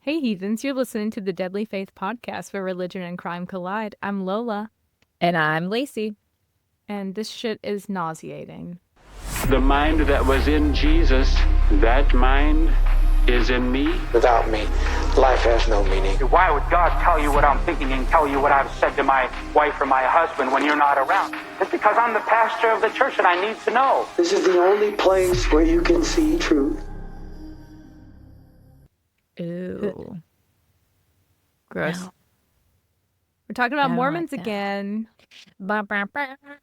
Hey, heathens, you're listening to the Deadly Faith Podcast where religion and crime collide. I'm Lola, And I'm Laci. and this shit is nauseating. The mind that was in Jesus, that mind is in me. Without me, life has no meaning. Why would God tell you what I'm thinking and tell you what I've said to my wife or my husband when you're not around? It's because I'm the pastor of the church and I need to know. This is the only place where you can see truth. Ooh. Gross. No. We're talking about I don't Mormons like that. again.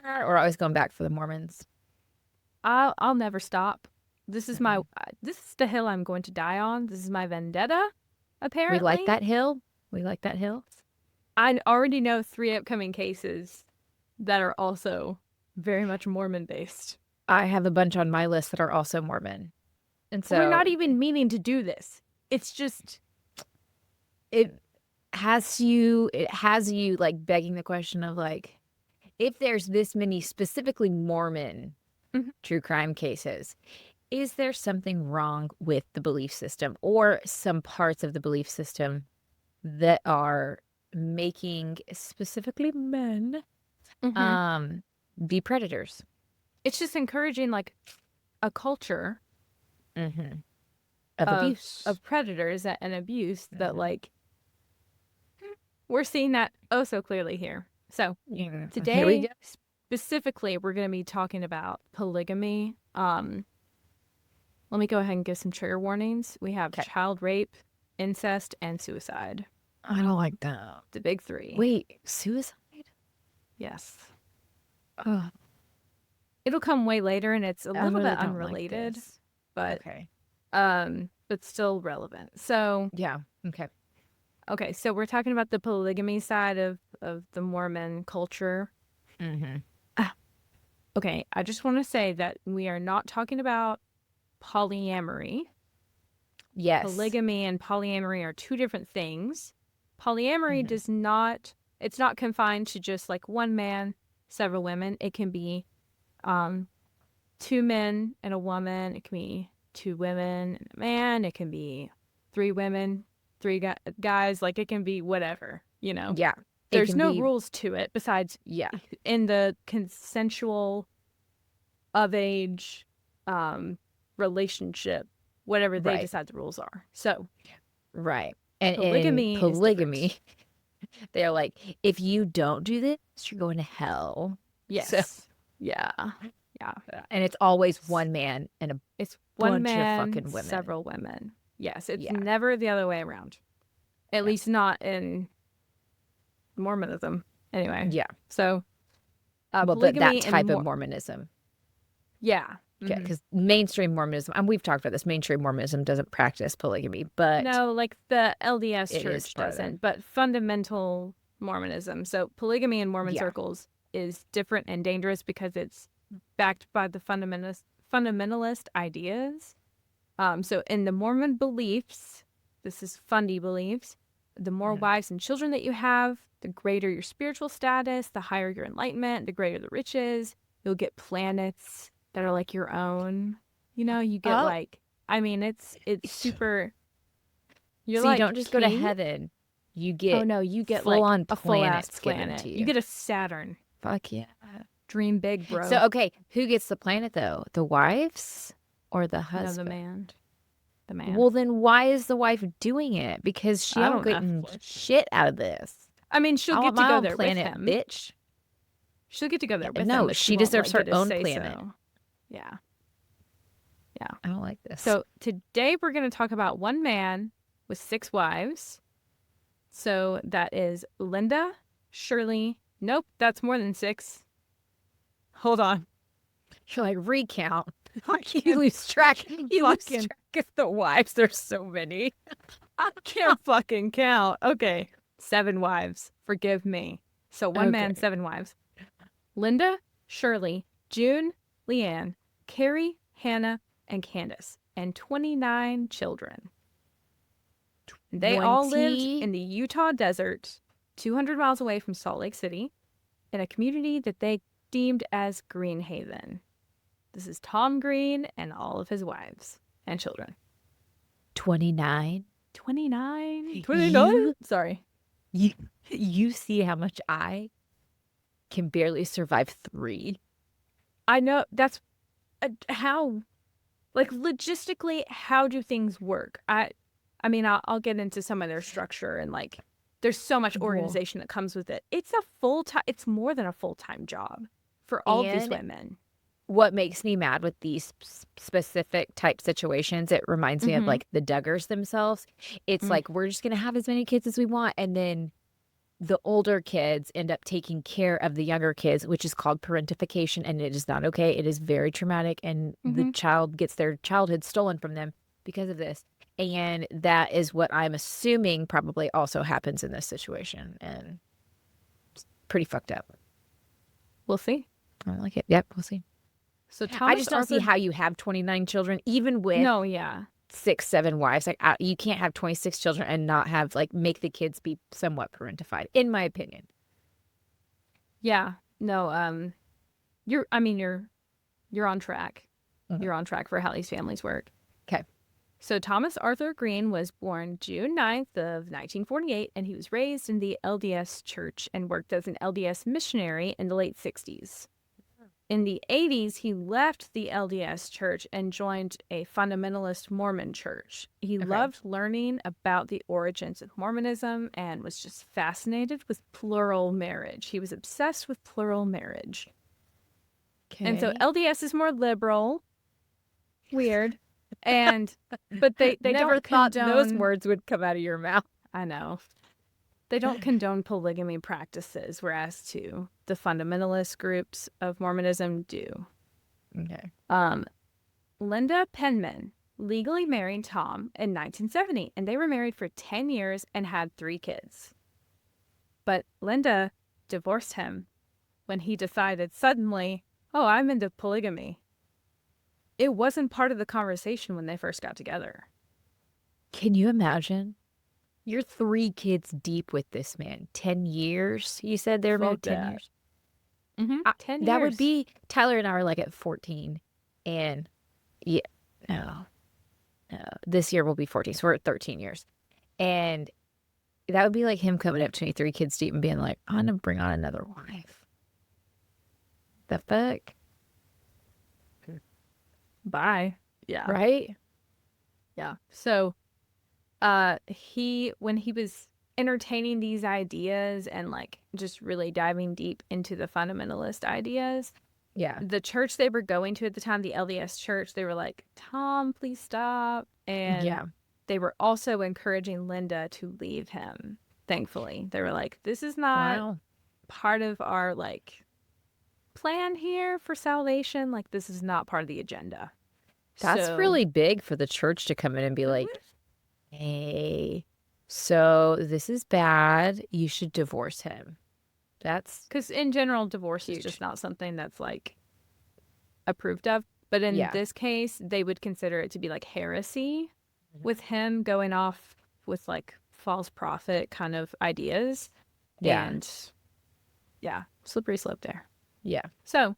Or always going back for the Mormons. I'll never stop. This is this is the hill I'm going to die on. This is my vendetta, apparently. We like that hill. We like that hill. I already know 3 upcoming cases that are also very much Mormon-based. I have a bunch on my list that are also Mormon. And so We're not even meaning to do this. It's just... it has you like begging the question of like, if there's this many specifically Mormon true crime cases, is there something wrong with the belief system or some parts of the belief system that are making specifically men be predators? It's just encouraging like a culture Of abuse. of predators and abuse that like we're seeing that oh so clearly here. So Here we today go. specifically we're going to be talking about polygamy. Let me go ahead and give some trigger warnings. We have child rape, incest, and suicide. I don't like that. The big 3. Wait, suicide? Yes. Oh, It'll come way later and it's a I little really bit don't like unrelated, this. but okay. but still relevant. So Yeah. Okay. okay, so we're talking about the polygamy side of the Mormon culture. Okay, I just want to say that we are not talking about polyamory. Yes. Polygamy and polyamory are 2 different things. Polyamory does not, it's not confined to just like one man, several women. It can be 2 men and a woman. It can be 2 women and a man. It can be 3 women, 3 guys. Like it can be whatever, you know? Yeah. There's no rules to it besides in the consensual of age relationship, whatever they decide the rules are. So, right. And polygamy in polygamy, they're like, if you don't do this, you're going to hell. yes. So, yeah. and it's always one man and It's bunch one of man, fucking women. several women. Yes, it's Yeah. never the other way around. At least not in Mormonism. Anyway. Yeah. So, Well, polygamy that type and of Mormonism. yeah. Because mainstream Mormonism, and we've talked about this, mainstream Mormonism doesn't practice polygamy, but No, like the LDS It is church part of it. doesn't, but fundamental Mormonism. So polygamy in Mormon Yeah. circles is different and dangerous because it's backed by the fundamentalist ideas. So in the Mormon beliefs, this is fundy beliefs, the more wives and children that you have, the greater your spiritual status, the higher your enlightenment, the greater the riches. You'll get planets that are like your own. You know, you get like, I mean, it's super. You're so like you don't just go to king. heaven. You get Oh no, you get full-on like a full ass planets given planet. to You you. get a Saturn. Fuck yeah. Dream big, bro. So, okay, who gets the planet, though? The wives or the no, husband? the man. The man. Well, then why is the wife doing it? Because she I don't don't get know. shit out of this. I mean, she'll I get want to my go own there planet, with him. bitch. She'll get to go there with no, him. but she won't, deserves like, her get a own say-so. planet. Yeah. I don't like this. So today we're going to talk about one man with 6 wives. So that is Linda, Shirley. Nope, that's more than 6. Hold on. You're like, recount. You lose track. You lose track of the wives. There's so many. I can't fucking count. Okay. 7 wives. Forgive me. So one man, 7 wives. Linda, Shirley, June, Leanne, Carrie, Hannah, and Candace. And 29 children. They all lived 20? in the Utah desert, 200 miles away from Salt Lake City, in a community that they deemed as Green Haven. This is Tom Green and all of his wives and children. 29? 29? 29? Sorry. You see how much I can barely survive 3. I know that's how, like, logistically, how do things work? I mean, I'll get into some of their structure and, like, there's so much organization that comes with it. It's it's more than a full-time job for all of these And women. what makes me mad with these specific type situations, it reminds me of like the Duggars themselves. It's like, we're just going to have as many kids as we want. And then the older kids end up taking care of the younger kids, which is called parentification. And it is not okay. It is very traumatic. And the child gets their childhood stolen from them because of this. And that is what I'm assuming probably also happens in this situation. And it's pretty fucked up. We'll see. I don't like it. Yep, we'll see. So I just don't see how you have 29 children, even with 6, 7 wives. Like, you can't have 26 children and not have, like, make the kids be somewhat parentified, in my opinion. Yeah. No, you're on track. You're on track for how these families work. Okay. So Thomas Arthur Green was born June 9th of 1948, and he was raised in the LDS church and worked as an LDS missionary in the late 60s. In the 80s, he left the LDS church and joined a fundamentalist Mormon church. He loved learning about the origins of Mormonism and was just fascinated with plural marriage. He was obsessed with plural marriage. Okay. And so LDS is more liberal. Weird. But they never don't thought condone... those words would come out of your mouth. I know. They don't condone polygamy practices, whereas the fundamentalist groups of Mormonism do. Okay. Linda Penman legally married Tom in 1970, and they were married for 10 years and had 3 kids. But Linda divorced him when he decided suddenly, oh, I'm into polygamy. It wasn't part of the conversation when they first got together. Can you imagine? You're 3 kids deep with this man. 10 years? You said they were married 10 years? 10 years. That would be, Tyler and I were like at 14. And no. This year will be 14. So we're at 13 years. And that would be like him coming up to me 3 kids deep and being like, I'm going to bring on another wife. The fuck? Bye. Yeah. Right? Yeah. So when he was entertaining these ideas and like just really diving deep into the fundamentalist ideas, the church they were going to at the time, the LDS church, they were like, Tom, please stop. And they were also encouraging Linda to leave him. Thankfully, they were like, this is not part of our like plan here for salvation. Like, this is not part of the agenda. That's really big for the church to come in and be like, hey, so this is bad. You should divorce him. That's because in general, divorce is just not something that's like approved of. But in this case, they would consider it to be like heresy with him going off with like false prophet kind of ideas. Yeah. And slippery slope there. Yeah. So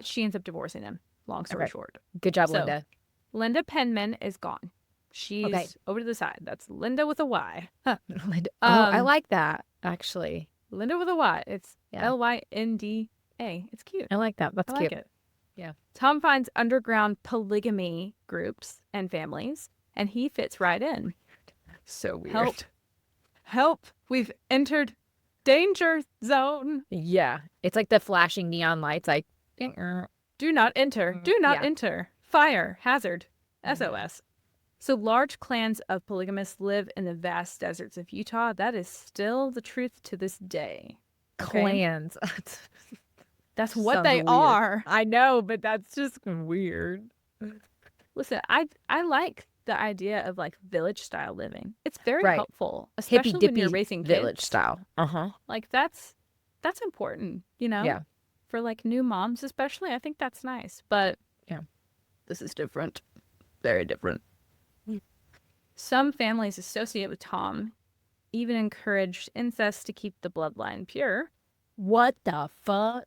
she ends up divorcing him. Long story short. Good job, Linda. Linda Penman is gone. She's over to the side. That's Linda with a Y. Huh. Linda. I like that, actually. Linda with a Y. It's Lynda. It's cute. I like that. That's cute. Like it. Yeah. Tom finds underground polygamy groups and families, and he fits right in. So weird. Help. We've entered danger zone. Yeah. It's like the flashing neon lights, like, do not enter. Do not enter. Fire. Hazard. SOS. So large clans of polygamists live in the vast deserts of Utah. That is still the truth to this day. Okay? Clans. That's what they are. I know, but that's just weird. Listen, I like the idea of like village style living. It's very helpful, especially when you're raising kids. Village style. Like that's important, you know? Yeah. For like new moms especially, I think that's nice. But this is different. Very different. Some families associated with Tom even encouraged incest to keep the bloodline pure. What the fuck?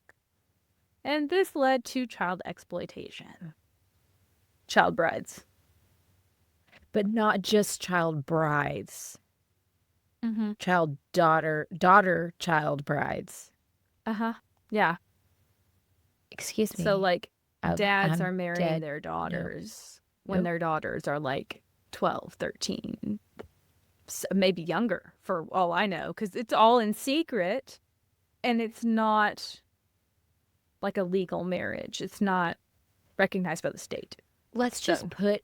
And this led to child exploitation. Child brides. but not just child brides. Mm-hmm. Child brides. Yeah. Excuse me. So like dads I'm are marrying dead. their daughters when Nope. their daughters are like 12, 13, maybe younger for all I know, because it's all in secret and it's not like a legal marriage. It's not recognized by the state. Let's just So- put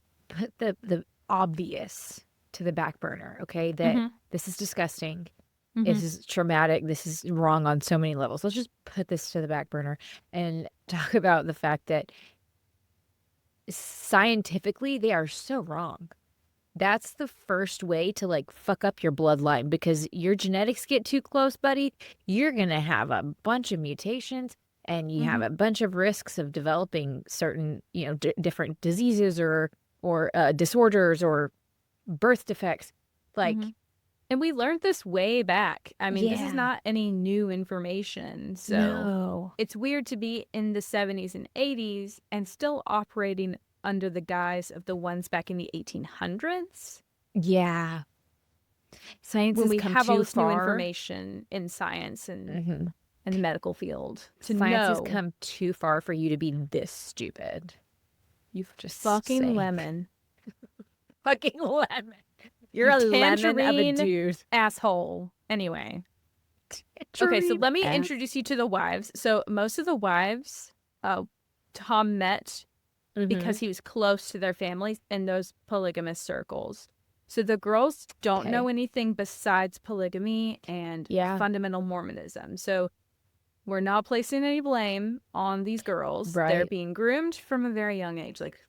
the obvious to the back burner, okay? That Mhm. this is disgusting. Mhm. This is traumatic. This is wrong on so many levels. Let's just put this to the back burner and talk about the fact that scientifically they are so wrong. That's the first way to like fuck up your bloodline, because your genetics get too close, buddy. You're going to have a bunch of mutations and you have a bunch of risks of developing certain, different diseases or disorders or birth defects. Like, And we learned this way back. I mean, this Yeah. is not any new information. So no. it's weird to be in the 70s and 80s and still operating under the guise of the ones back in the 1800s. Yeah. Science When has we come have too all this far. new information in science and Mhm. the medical field to Science has know come too far for you to be this stupid. you Just fucking saying. lemon. Fucking lemon. You're You a lemon of a tangerine dude. asshole. Anyway. Okay, so let me introduce you to the wives. So most of the wives, Tom met because he was close to their families in those polygamous circles. So the girls don't know anything besides polygamy and fundamental Mormonism. So we're not placing any blame on these girls. They're Right. being groomed from a very young age, like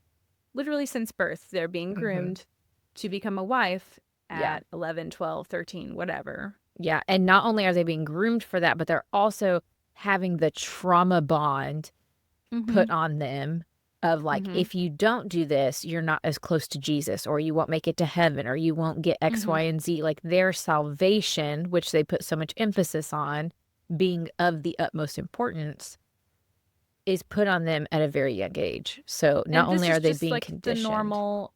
literally since birth. They're being groomed to become a wife at 11, 12, 13, whatever. Yeah, and not only are they being groomed for that, but they're also having the trauma bond put on them of like, if you don't do this, you're not as close to Jesus, or you won't make it to heaven, or you won't get X, Y, and Z. Like their salvation, which they put so much emphasis on being of the utmost importance, is put on them at a very young age. So not only are they being like conditioned. the normal,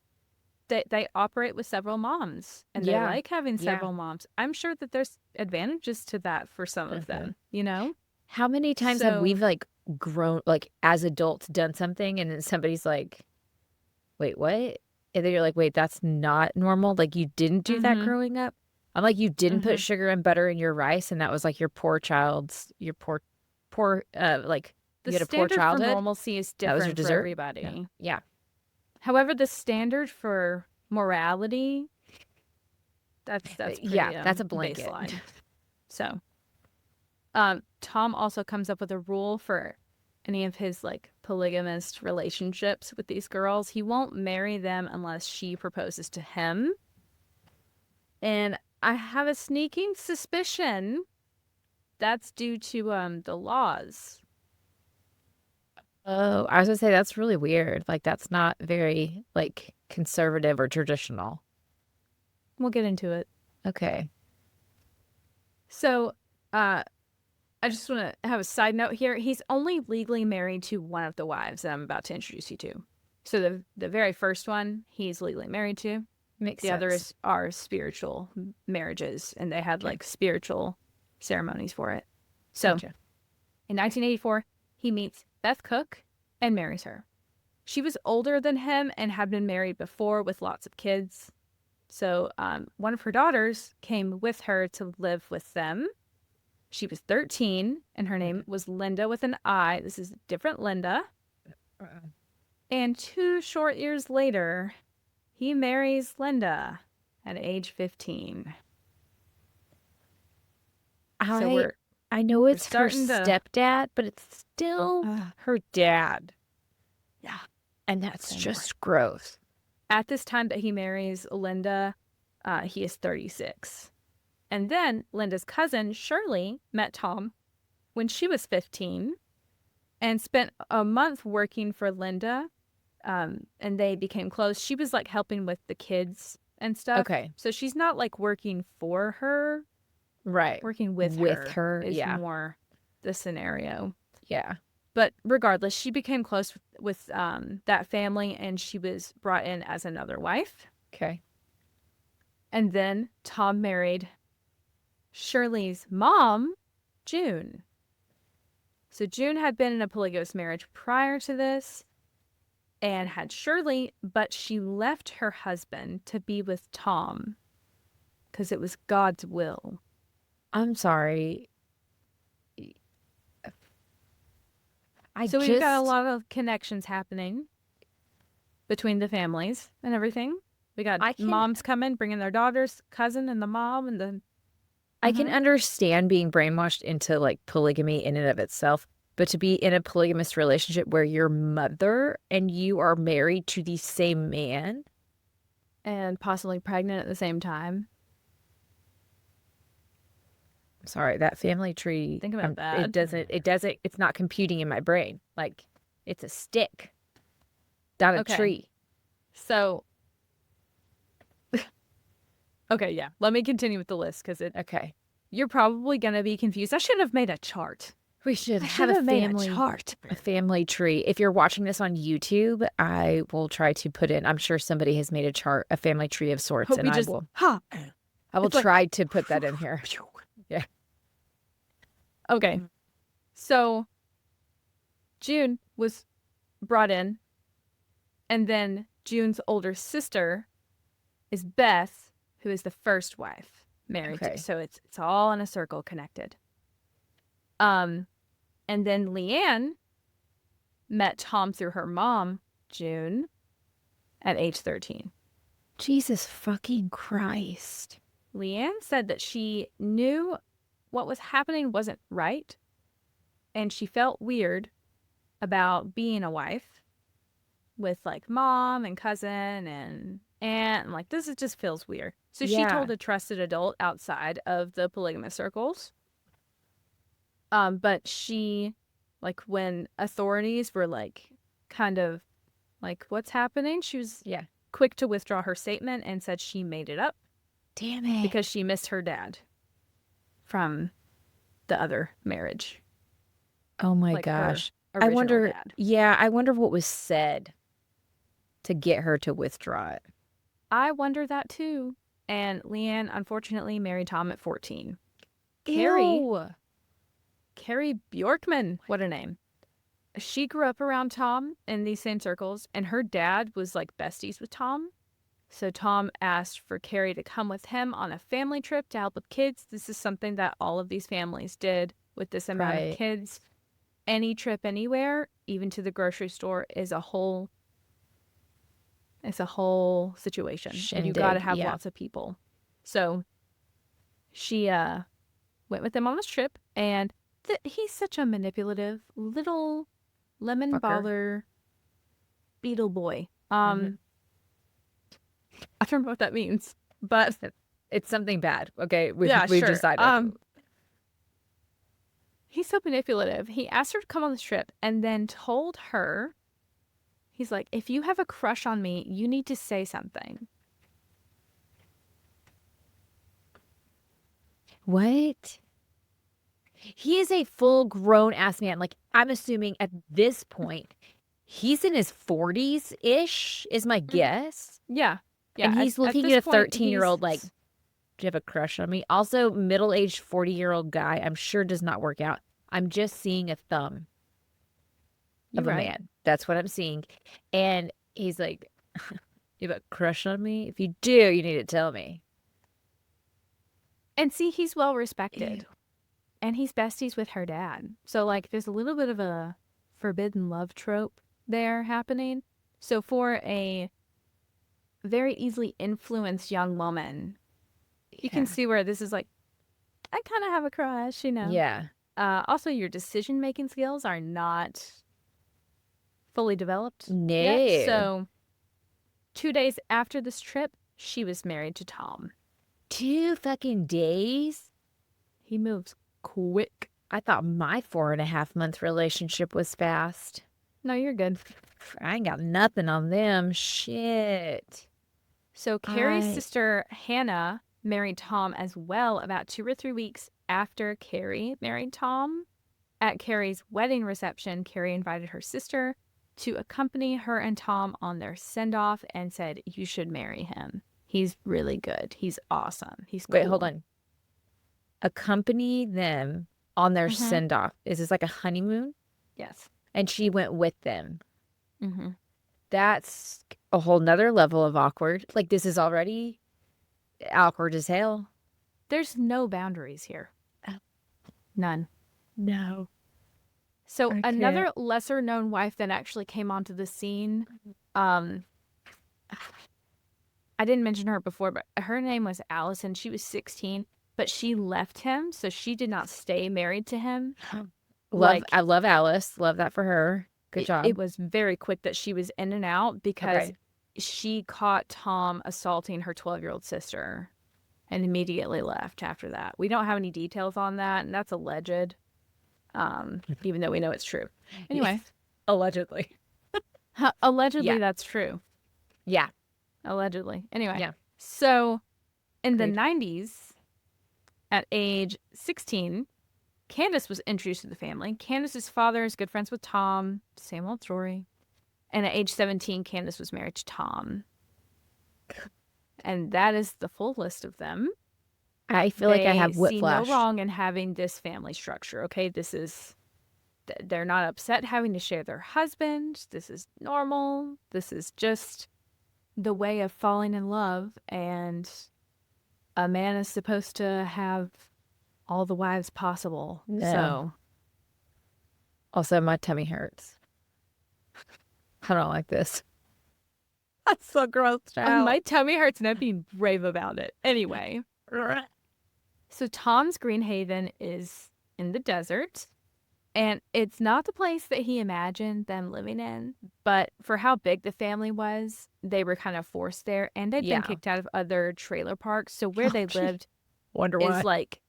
they operate with several moms and they like having several moms. I'm sure that there's advantages to that for some of them, you know? How many times have we like grown, like as adults, done something and then somebody's like, wait, what? And then you're like, wait, that's not normal. Like you didn't do that growing up. I'm like, you didn't put sugar and butter in your rice, and that was like your poor, like The you had a poor standard childhood. for normalcy is That was your different for dessert? everybody. Yeah. However, the standard for morality, that's pretty, that's a blanket. baseline. So, Tom also comes up with a rule for any of his like polygamist relationships with these girls. He won't marry them unless she proposes to him. And I have a sneaking suspicion that's due to the laws. Oh, I was gonna say that's really weird. Like that's not very like conservative or traditional. We'll get into it. Okay. So, I just want to have a side note here. He's only legally married to one of the wives that I'm about to introduce you to. So the very first one, he's legally married to. Makes The sense. others are spiritual marriages, and they had like spiritual ceremonies for it. So, Gotcha. in 1984, he meets Beth Cook and marries her. She was older than him and had been married before with lots of kids. So one of her daughters came with her to live with them. She was 13, and her name was Linda with an I. This is a different Linda. And 2 short years later, he marries Linda at age 15. I know it's her starting to- stepdad, but it's still her dad. Yeah. And that's Say just gross. At this time that he marries Linda, he is 36. And then Linda's cousin, Shirley, met Tom when she was 15 and spent a month working for Linda. And they became close. She was like helping with the kids and stuff. Okay. So she's not like working for her. Right. Working with her is yeah. more the scenario. Yeah. But regardless, she became close with that family, and she was brought in as another wife. Okay. And then Tom married Shirley's mom, June. So June had been in a polygamous marriage prior to this and had Shirley, but she left her husband to be with Tom because it was God's will. I'm sorry. We've got a lot of connections happening between the families and everything. We got moms coming, bringing their daughters, cousin, and the mom, and the. I can understand being brainwashed into like polygamy in and of itself, but to be in a polygamous relationship where your mother and you are married to the same man and possibly pregnant at the same time. Sorry, that family tree. Think about that. It's not computing in my brain. Like, it's a stick, not a tree. So, okay, yeah. Let me continue with the list because you're probably going to be confused. I should have made a chart. We should have a family tree. If you're watching this on YouTube, I will try to put in, I'm sure somebody has made a chart, a family tree of sorts. And I will try to put that in here. Yeah. Okay. So June was brought in, and then June's older sister is Beth, who is the first wife married to. So it's all in a circle connected. And then Leanne met Tom through her mom, June, at age 13. Jesus fucking Christ. Leanne said that she knew what was happening wasn't right, and she felt weird about being a wife with like mom and cousin and aunt, and like just feels weird. So she told a trusted adult outside of the polygamous circles. But she, like, when authorities were like kind of like, what's happening, she was quick to withdraw her statement and said she made it up. Damn it. Because she missed her dad from the other marriage. Oh my gosh. I wonder what was said to get her to withdraw it. I wonder that too. And Leanne, unfortunately, married Tom at 14. Carrie Bjorkman, what a name. She grew up around Tom in these same circles, and her dad was like besties with Tom. So Tom asked for Carrie to come with him on a family trip to help with kids. This is something that all of these families did with this amount of kids. Any trip anywhere, even to the grocery store, is a whole situation. And you got to have lots of people. So she went with them on this trip, and he's such a manipulative little lemon baller beetle boy. I don't know what that means, but it's something bad. Okay, we've sure. decided. He's so manipulative. He asked her to come on this trip and then told her, he's like, if you have a crush on me, you need to say something. What? He is a full-grown ass man. Like, I'm assuming at this point, he's in his 40s-ish, is my guess. Yeah. And he's looking at a 13-year-old like, do you have a crush on me? Also, middle-aged 40-year-old guy, I'm sure does not work out. I'm just seeing a thumb of a man. That's what I'm seeing. And he's like, you have a crush on me? If you do, you need to tell me. And see, he's well respected. Ew. And he's besties with her dad. So, like, there's a little bit of a forbidden love trope there happening. So for a very easily influenced young woman, you can see where this is like, I kind of have a crush, you know? Yeah. Also, your decision-making skills are not fully developed yet. So 2 days after this trip, she was married to Tom. 2 fucking days? He moves quick. I thought my 4.5-month relationship was fast. No, you're good. I ain't got nothing on them. Shit. So Carrie's sister, Hannah, married Tom as well about 2 or 3 weeks after Carrie married Tom. At Carrie's wedding reception, Carrie invited her sister to accompany her and Tom on their send-off and said, you should marry him. He's really good. He's awesome. He's cool. Wait, hold on. Accompany them on their send-off. Is this like a honeymoon? Yes. And she went with them. Mm-hmm. That's a whole nother level of awkward. Like, this is already awkward as hell. There's no boundaries here. None. No. So another lesser known wife that actually came onto the scene, I didn't mention her before, but her name was Allison. She was 16, but she left him, so she did not stay married to him. I love Alice. Love that for her. Good job. It was very quick that she was in and out because she caught Tom assaulting her 12-year-old sister and immediately left after that. We don't have any details on that, and that's alleged, even though we know it's true. Anyway. Allegedly. Allegedly, that's true. Yeah. Allegedly. Anyway. Yeah. So in the 90s, at age 16, Candace was introduced to the family. Candace's father is good friends with Tom. Same old story. And at age 17, Candace was married to Tom. And that is the full list of them. I feel like I have whiplash. See no wrong in having this family structure, okay? They're not upset having to share their husband. This is normal. This is just the way of falling in love. And a man is supposed to have all the wives possible. Yeah. So. Also, my tummy hurts. I don't like this. That's so grossed out. My tummy hurts and I'm being brave about it. Anyway. So Tom's Green Haven is in the desert. And it's not the place that he imagined them living in. But for how big the family was, they were kind of forced there. And they'd been kicked out of other trailer parks. So where they lived is like,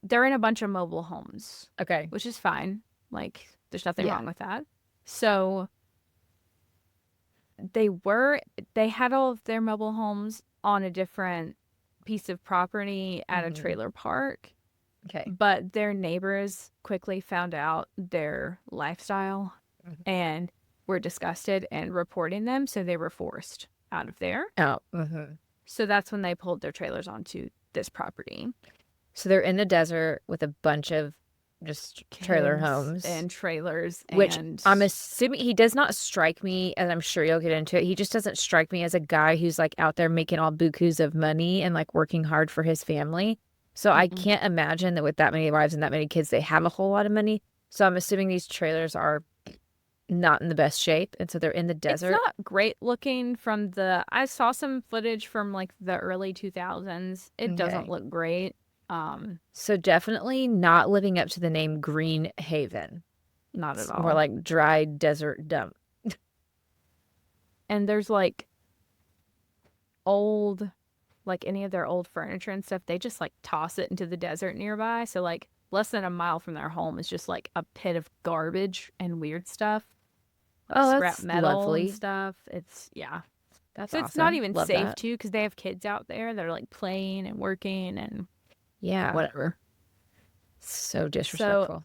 they're in a bunch of mobile homes. Okay. Which is fine. Like, there's nothing wrong with that. So they had all of their mobile homes on a different piece of property at a trailer park. Okay. But their neighbors quickly found out their lifestyle and were disgusted and reporting them. So they were forced out of there. Oh. So that's when they pulled their trailers onto this property. So they're in the desert with a bunch of just trailer homes and trailers, which and I'm assuming he does not strike me, and I'm sure you'll get into it. He just doesn't strike me as a guy who's like out there making all bukus of money and like working hard for his family. So I can't imagine that with that many wives and that many kids, they have a whole lot of money. So I'm assuming these trailers are not in the best shape, and so they're in the desert. It's not great looking from I saw some footage from like the early 2000s. It doesn't look great. So definitely not living up to the name Green Haven. Not at It's all. more like dry desert dump. And there's like old, like any of their old furniture and stuff, they just like toss it into the desert nearby. So like less than a mile from their home is just like a pit of garbage and weird stuff. Like scrap metal and stuff. It's That's so awesome. it's not even Love safe that. too, because they have kids out there that are like playing and working and whatever. So disrespectful. So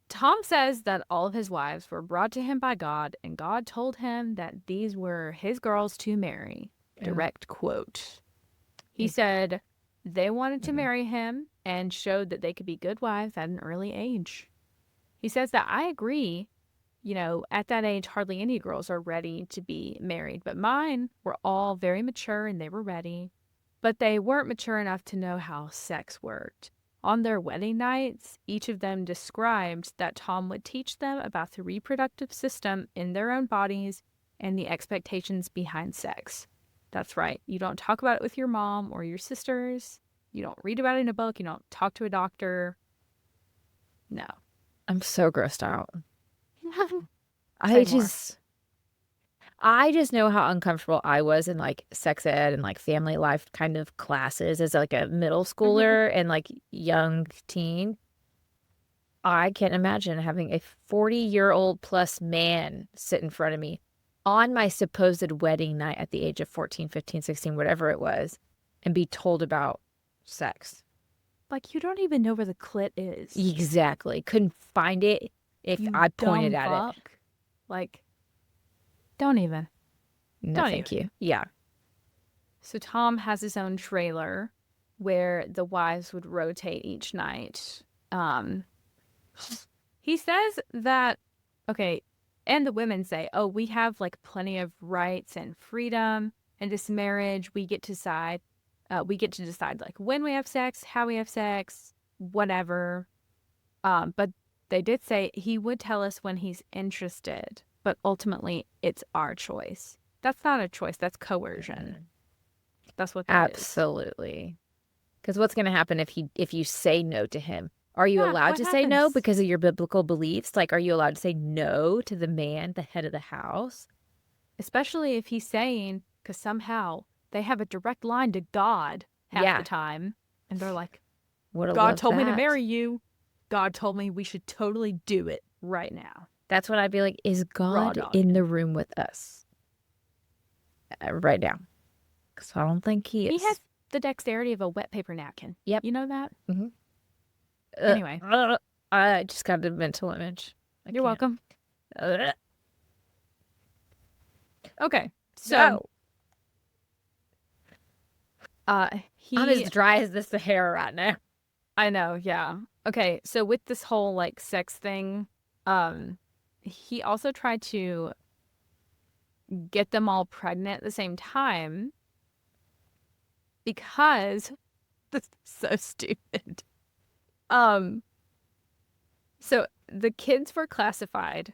Tom says that all of his wives were brought to him by God, and God told him that these were his girls to marry. Direct quote. He said they wanted to marry him and showed that they could be good wives at an early age. He says that I agree. You know, at that age, hardly any girls are ready to be married, but mine were all very mature and they were ready. But they weren't mature enough to know how sex worked. On their wedding nights, each of them described that Tom would teach them about the reproductive system in their own bodies and the expectations behind sex. That's right. You don't talk about it with your mom or your sisters. You don't read about it in a book. You don't talk to a doctor. No. I'm so grossed out. I just know how uncomfortable I was in like sex ed and like family life kind of classes as like a middle schooler and like young teen. I can't imagine having a 40-year-old plus man sit in front of me on my supposed wedding night at the age of 14, 15, 16, whatever it was, and be told about sex. Like, you don't even know where the clit is. Exactly. Couldn't find it if I pointed at it. Like, Don't even. No, Don't thank even. you. Yeah. So Tom has his own trailer where the wives would rotate each night. He says that, okay, and the women say, oh, we have like plenty of rights and freedom in this marriage. We get to decide like when we have sex, how we have sex, whatever. But they did say he would tell us when he's interested, but ultimately it's our choice. That's not a choice. That's coercion. That's what that is. Absolutely. Because what's going to happen if you say no to him? Are you Yeah, allowed what to say no happens? because of your biblical beliefs? Like, are you allowed to say no to the man, the head of the house? Especially if he's saying, because somehow they have a direct line to God half the time. And they're like, Would have God loved told me to that. marry you. God told me we should totally do it right now. That's what I'd be like, is God dogging in it. the room with us right now? Because I don't think he is. He has the dexterity of a wet paper napkin. Yep. You know that? Mhm. Anyway. I just got a mental image. You're welcome. Uh, Okay. So, I'm as dry as the Sahara right now. I know, yeah. Okay, so with this whole like sex thing, he also tried to get them all pregnant at the same time because this is so stupid. So the kids were classified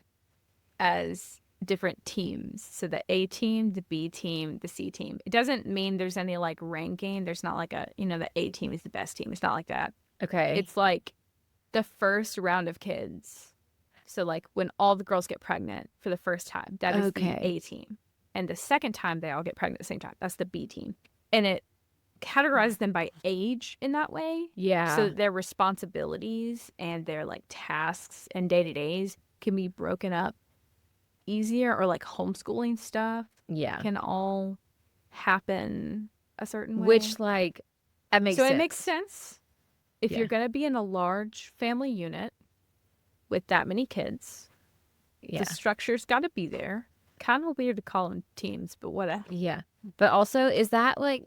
as different teams. So the A team, the B team, the C team. It doesn't mean there's any like ranking. There's not like a, the A team is the best team. It's not like that. Okay. It's like the first round of kids. So like when all the girls get pregnant for the first time, that is the A team. And the second time they all get pregnant at the same time, that's the B team. And it categorizes them by age in that way. Yeah. So their responsibilities and their like tasks and day-to-days can be broken up easier, or like homeschooling stuff can all happen a certain way. Which like that makes sense. So it makes sense. If you're going to be in a large family unit with that many kids, the structure's got to be there. Kind of weird to call them teams, but whatever. Yeah. But also, is that like,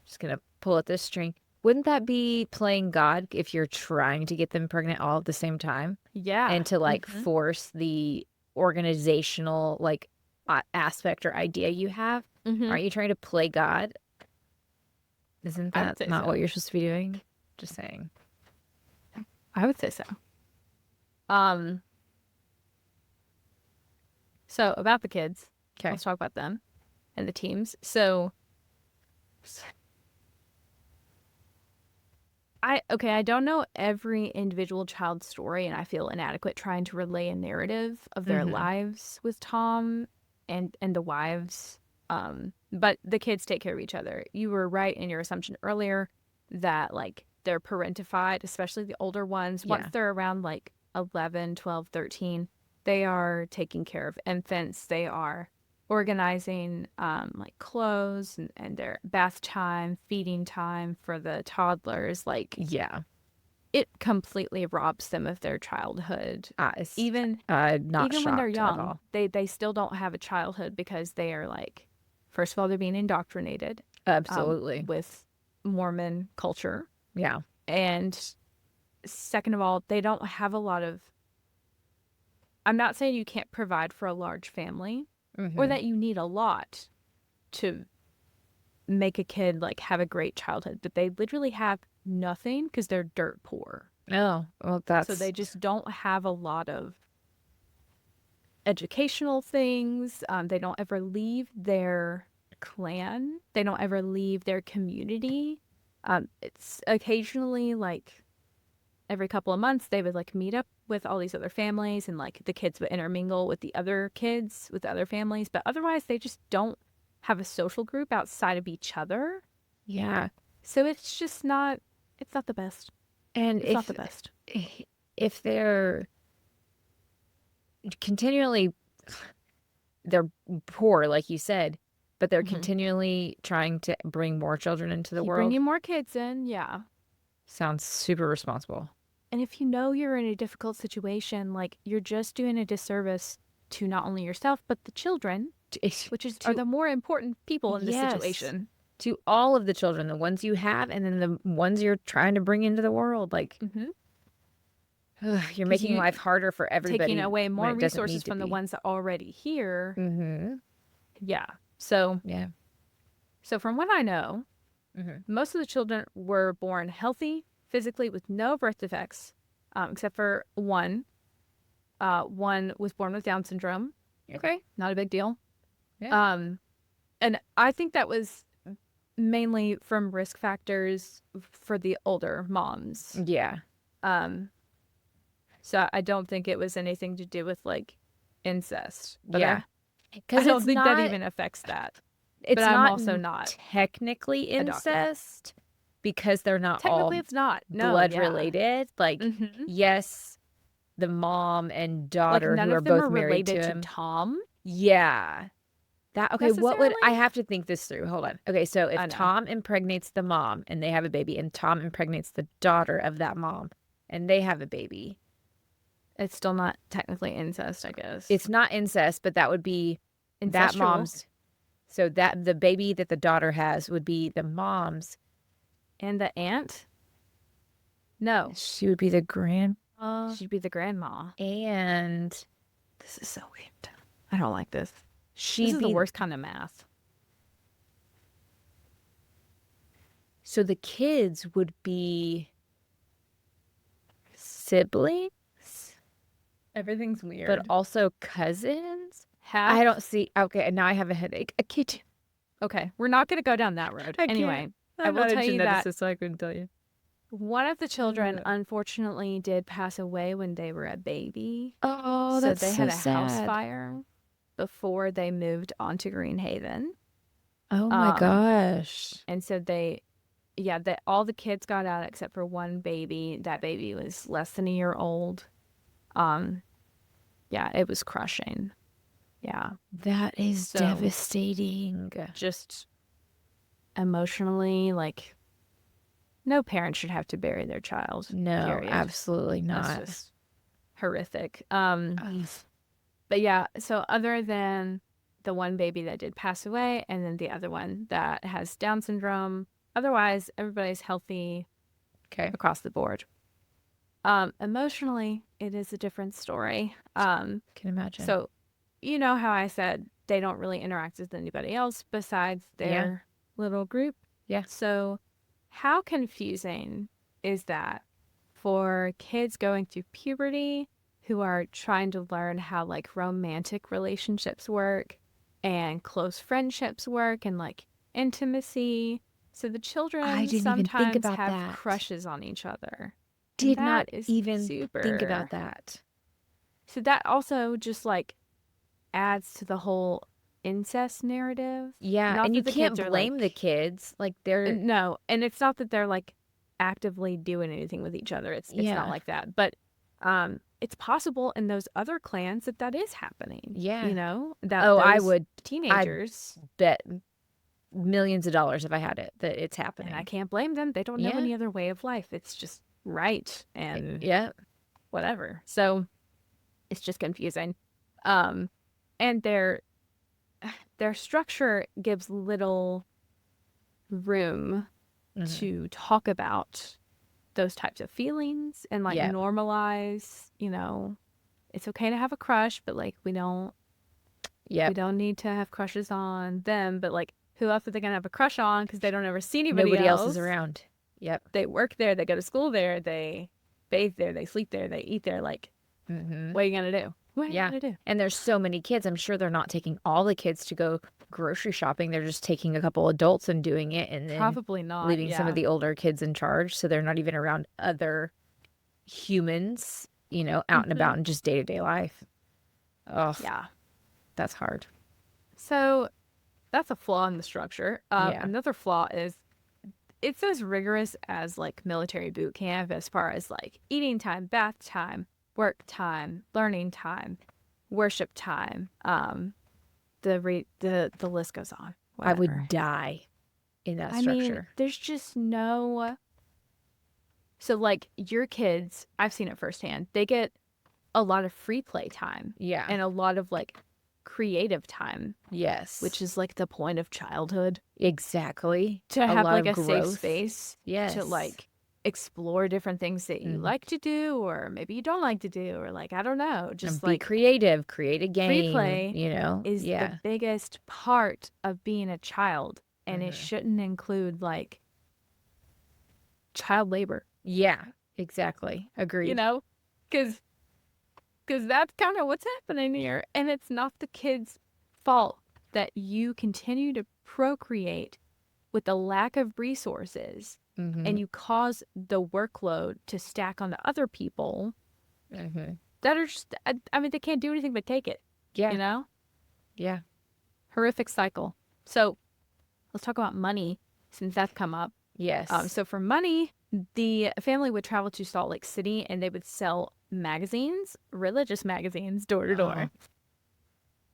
just going to pull at this string. Wouldn't that be playing God if you're trying to get them pregnant all at the same time? Yeah. And to like force the organizational like aspect or idea you have? Aren't you trying to play God? Isn't that not what you're supposed to be doing? Just saying. I would say so. So about the kids, let's talk about them and the teams. So I don't know every individual child's story, and I feel inadequate trying to relay a narrative of their lives with Tom and the wives. But the kids take care of each other. You were right in your assumption earlier that like they're parentified, especially the older ones. Once they're around like 11, 12, 13, they are taking care of infants. They are organizing like clothes and their bath time, feeding time for the toddlers. Like, it completely robs them of their childhood. Even when they're young, they still don't have a childhood because they are like, first of all, they're being indoctrinated. Absolutely. With Mormon culture. Yeah. And second of all, they don't have a lot of, I'm not saying you can't provide for a large family or that you need a lot to make a kid like have a great childhood, but they literally have nothing because they're dirt poor. Oh, well, So they just don't have a lot of educational things. They don't ever leave their clan. They don't ever leave their community. It's occasionally like every couple of months they would like meet up with all these other families, and like the kids would intermingle with the other kids with the other families, but otherwise they just don't have a social group outside of each other. Yeah. So it's just not, it's not the best. And it's not the best. If they're continually, they're poor, like you said, but they're continually trying to bring more children into the world. Bringing more kids in, yeah. Sounds super responsible. And if you know you're in a difficult situation, like, you're just doing a disservice to not only yourself, but the children, which are the more important people in this situation. To all of the children, the ones you have and then the ones you're trying to bring into the world. Like, you're making life harder for everybody. Taking away more resources from the ones that are already here. Yeah. So from what I know, most of the children were born healthy, physically, with no birth defects, except for one. One was born with Down syndrome. Okay. Not a big deal. Yeah. And I think that was mainly from risk factors for the older moms. Yeah. So I don't think it was anything to do with like incest. But Yeah. I don't think that even affects that. It's but I'm not also not technically incest because they're not technically all it's not blood related. Like, yes, the mom and daughter none who of are them both married related to him. Tom. Yeah. That okay, what would I Necessarily? have to think this through? Hold on. Okay, so I if know. Tom impregnates the mom and they have a baby and Tom impregnates the daughter of that mom and they have a baby. It's still not technically incest, I guess. It's not incest, but that would be that Incestual. mom's. So that the baby that the daughter has would be the mom's. And the aunt? No. She would be the grandma. She'd be the grandma. And This is so weird. I don't like this. she'd This is be the worst kind of math. So the kids would be siblings, Everything's weird. but also cousins. half. I don't see. Okay, now I have a headache. I can't. Okay, we're not going to go down that road. I can't. Anyway, I I'm will not a tell you that geneticist, so I couldn't tell you. one of the children unfortunately did pass away when they were a baby. Oh, so that's they so had a sad. house fire before they moved on to Greenhaven. Oh my gosh. And so all the kids got out except for one baby. That baby was less than a year old. Yeah, it was crushing. Yeah, That is So- devastating. just emotionally, like, no parent should have to bury their child. No, period. absolutely That's not. just horrific. But yeah, so other than the one baby that did pass away and then the other one that has Down syndrome, otherwise everybody's healthy Okay. across the board. Emotionally, it is a different story. Can imagine. So you know how I said they don't really interact with anybody else besides their little group? Yeah. So how confusing is that for kids going through puberty who are trying to learn how like romantic relationships work and close friendships work and like intimacy? So the children I didn't even think sometimes about have that. crushes on each other. Did that not is even super. think about that. So that also just like adds to the whole incest narrative. Yeah, Not and you that the can't kids are, blame the like- kids. Like they're No, and it's not that they're like actively doing anything with each other. It's Yeah. not like that. But it's possible in those other clans that is happening. Yeah. You know? That Oh, I those would teenagers bet millions of dollars if I had it that it's happening. and I can't blame them. They don't know Yeah. any other way of life. It's just right and Yeah. whatever. So it's just confusing. And their structure gives little room Mhm. to talk about those types of feelings and like Yeah. normalize, it's okay to have a crush, but like we don't need to have crushes on them, but like who else are they gonna have a crush on because they don't ever see anybody Nobody else is around. Yep. They work there, they go to school there, they bathe there, they sleep there, they eat there. Like, Mm-hmm. what are you gonna do? What are you Yeah. gonna do? And there's so many kids. I'm sure they're not taking all the kids to go grocery shopping. They're just taking a couple adults and doing it, and then Probably not. leaving some yeah. of the older kids in charge. So they're not even around other humans, out and about in just day-to-day life. Oh, Yeah. that's hard. So that's a flaw in the structure. Yeah. Another flaw is it's as rigorous as like military boot camp as far as like eating time, bath time, work time, learning time, worship time. The list goes on. I would Whatever. die in that I structure. mean, there's just no. So like your kids, I've seen it firsthand. They get a lot of free play time. Yeah. And a lot of like creative time. Yes. Which is like the point of childhood. Exactly. To have like a safe space. Yes. To like explore different things that you like to do, or maybe you don't like to do, or like, I don't know. Just be like creative, create a game. Free play, you know, is the biggest part of being a child. And it shouldn't include like child labor. Yeah, exactly. Agreed. You know, because that's kind of what's happening here. And it's not the kid's fault that you continue to procreate with the lack of resources and you cause the workload to stack onto other people that are just, I mean, they can't do anything but take it. Yeah. You know? Yeah. Horrific cycle. So let's talk about money since that's come up. Yes. So for money, the family would travel to Salt Lake City and they would sell magazines, religious magazines, door to door.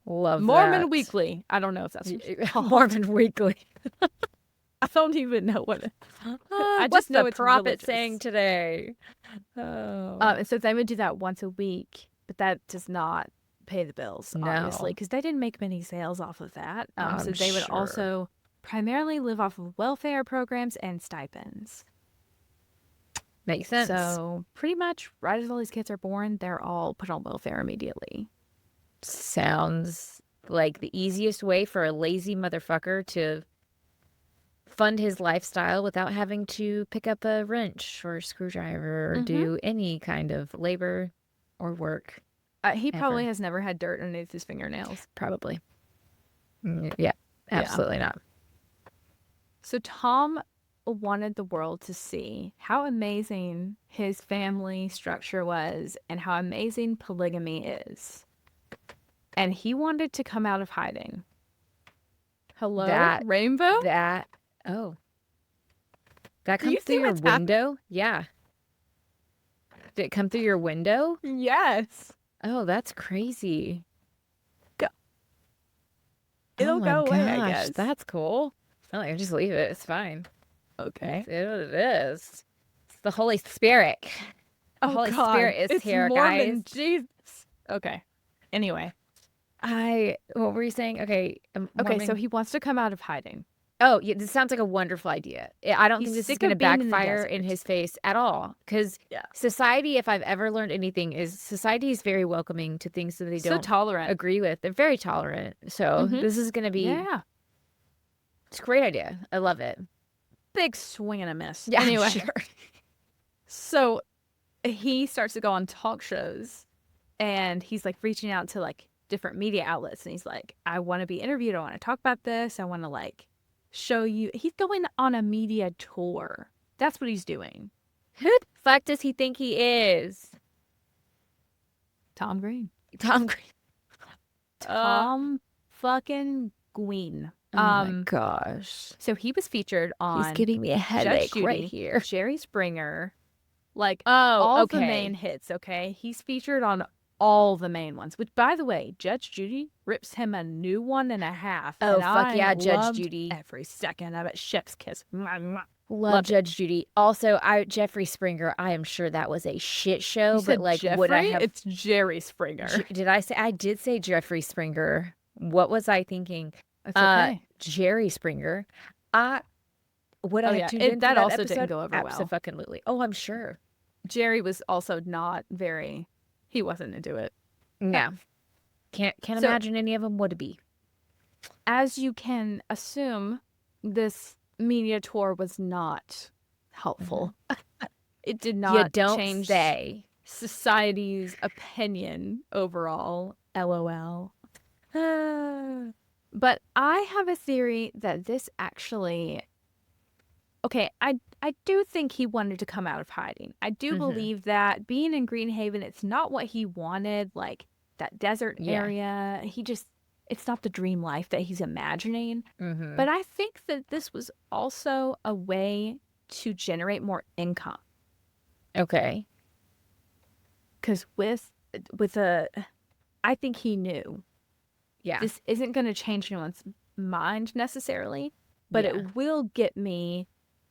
Love Mormon that. Weekly. I don't know if that's called. Mormon Weekly. I don't even know what it I What's just know the it's prophet religious. saying today? Oh. And so they would do that once a week, but that does not pay the bills, obviously, because they didn't make many sales off of that. So they would also primarily live off of welfare programs and stipends. Makes sense. So pretty much right as all these kids are born, they're all put on welfare immediately. Sounds like the easiest way for a lazy motherfucker to fund his lifestyle without having to pick up a wrench or a screwdriver or do any kind of labor or work. He probably has never had dirt underneath his fingernails. Probably. Yeah, absolutely not. So Tom wanted the world to see how amazing his family structure was and how amazing polygamy is. And he wanted to come out of hiding. Hello, Rainbow? That comes through your window? Yeah. Did it come through your window? Yes. Oh, that's crazy. It'll go away, I guess. That's cool. Oh, I just leave it. It's fine. Okay. It is what it is. It's the Holy Spirit. The Holy Spirit is here, Mormon, guys. Jesus. Okay. Anyway. What were you saying? Okay. Okay, so he wants to come out of hiding. Oh, yeah, this sounds like a wonderful idea. I don't think this is going to backfire in his face at all. Because society, if I've ever learned anything, is society is very welcoming to things that they don't tolerant. agree with. They're very tolerant. So this is going to be... Yeah. It's a great idea. I love it. Big swing and a miss. Yeah, anyway. sure. So he starts to go on talk shows and he's like reaching out to like different media outlets. And he's like, I want to be interviewed. I want to talk about this. I want to like show you. He's going on a media tour. That's what he's doing. Who the fuck does he think he is? Tom Green. Tom Green. Tom fucking Green. Oh my gosh. So he was featured on He's getting me a headache right here. Jerry Springer. Like all the main hits, okay? He's featured on all the main ones. Which, by the way, Judge Judy rips him a new 1.5. Oh, fuck yeah, Judge Judy. Every second of it. Chef's kiss. Love Judge Judy. Also, Jeffrey Springer, I am sure that was a shit show. You said like, Jeffrey? would I have... It's Jerry Springer. Did I say? I did say Jeffrey Springer. What was I thinking? It's okay. Jerry Springer. Would I have tuned into that also episode? didn't go over well. Absolutely. Oh, I'm sure. Jerry was also not very... He wasn't into it. Yeah. Can't imagine any of them would be. As you can assume, this media tour was not helpful. It did not change society's opinion overall. LOL. But I have a theory that this actually... Okay, I do think he wanted to come out of hiding. I do believe that being in Greenhaven, it's not what he wanted, like that desert area. It's not the dream life that he's imagining. But I think that this was also a way to generate more income. Okay. Because I think he knew. Yeah. This isn't going to change anyone's mind necessarily, but it will get me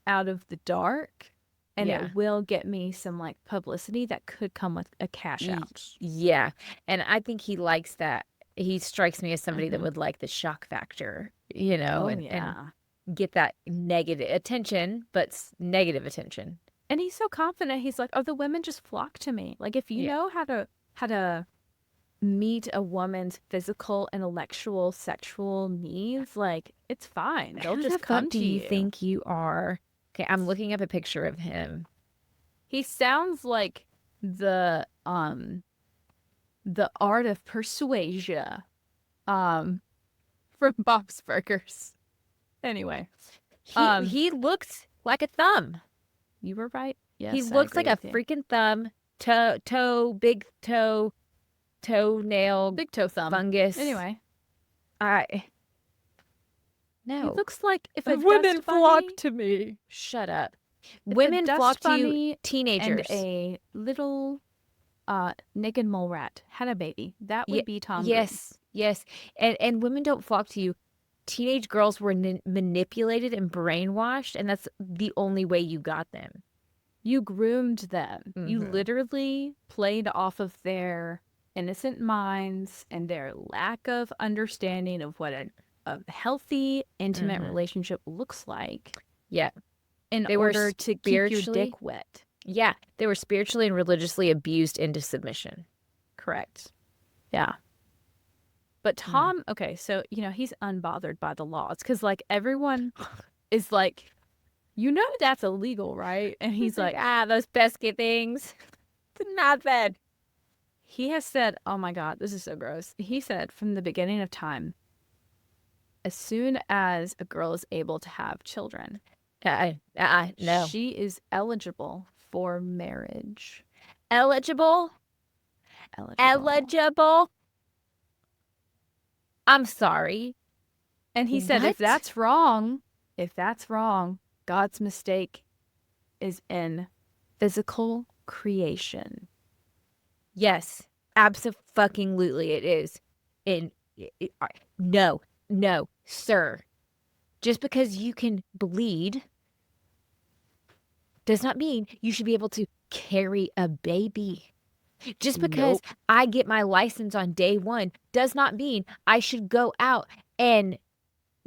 out of the dark And Yeah. it will get me some like publicity that could come with a cash out. Yeah. And I think he likes that. He strikes me as somebody that Mhm. would like the shock factor, you know, Oh, and yeah. get that negative attention, but negative attention. And he's so confident. He's like, oh, the women just flock to me. Like, if you Yeah. know how to meet a woman's physical, intellectual, sexual needs, like, it's fine. They'll Who just the come fuck to do you you. think you are? Okay, I'm looking up a picture of him. He sounds like the art of persuasion from Bob's Burgers. Anyway, He looks like a thumb. you were right. Yes, He I looks like agree a with you. freaking thumb. Big toe, toenail, Big toe thumb. fungus. Anyway, No. he looks like if a Women dust flock bunny to me. Shut up. if a Women dust flock to you, bunny teenagers. and a little naked mole rat had a baby. That would be Tom. Yes, yes. And women don't flock to you. Teenage girls were manipulated and brainwashed, and that's the only way you got them. You groomed them. You Mhm. literally played off of their innocent minds and their lack of understanding of what a healthy, intimate Mhm. relationship looks like Yeah. in They were order to keep your spiritually- dick wet. Yeah. They were spiritually and religiously abused into submission. Correct. Yeah. But Tom, okay, so, he's unbothered by the laws because, like, everyone is like, that's illegal, right? And he's like, those pesky things. Not bad. he has said, oh my God, this is so gross. He said from the beginning of time, as soon as a girl is able to have children, No. she is eligible for marriage. Eligible? Eligible? I'm sorry. And he said, What? if that's wrong, God's mistake is in physical creation. Yes, abso-fucking-lutely it is. No, sir. Just because you can bleed does not mean you should be able to carry a baby. Just because I get my license on day one does not mean I should go out and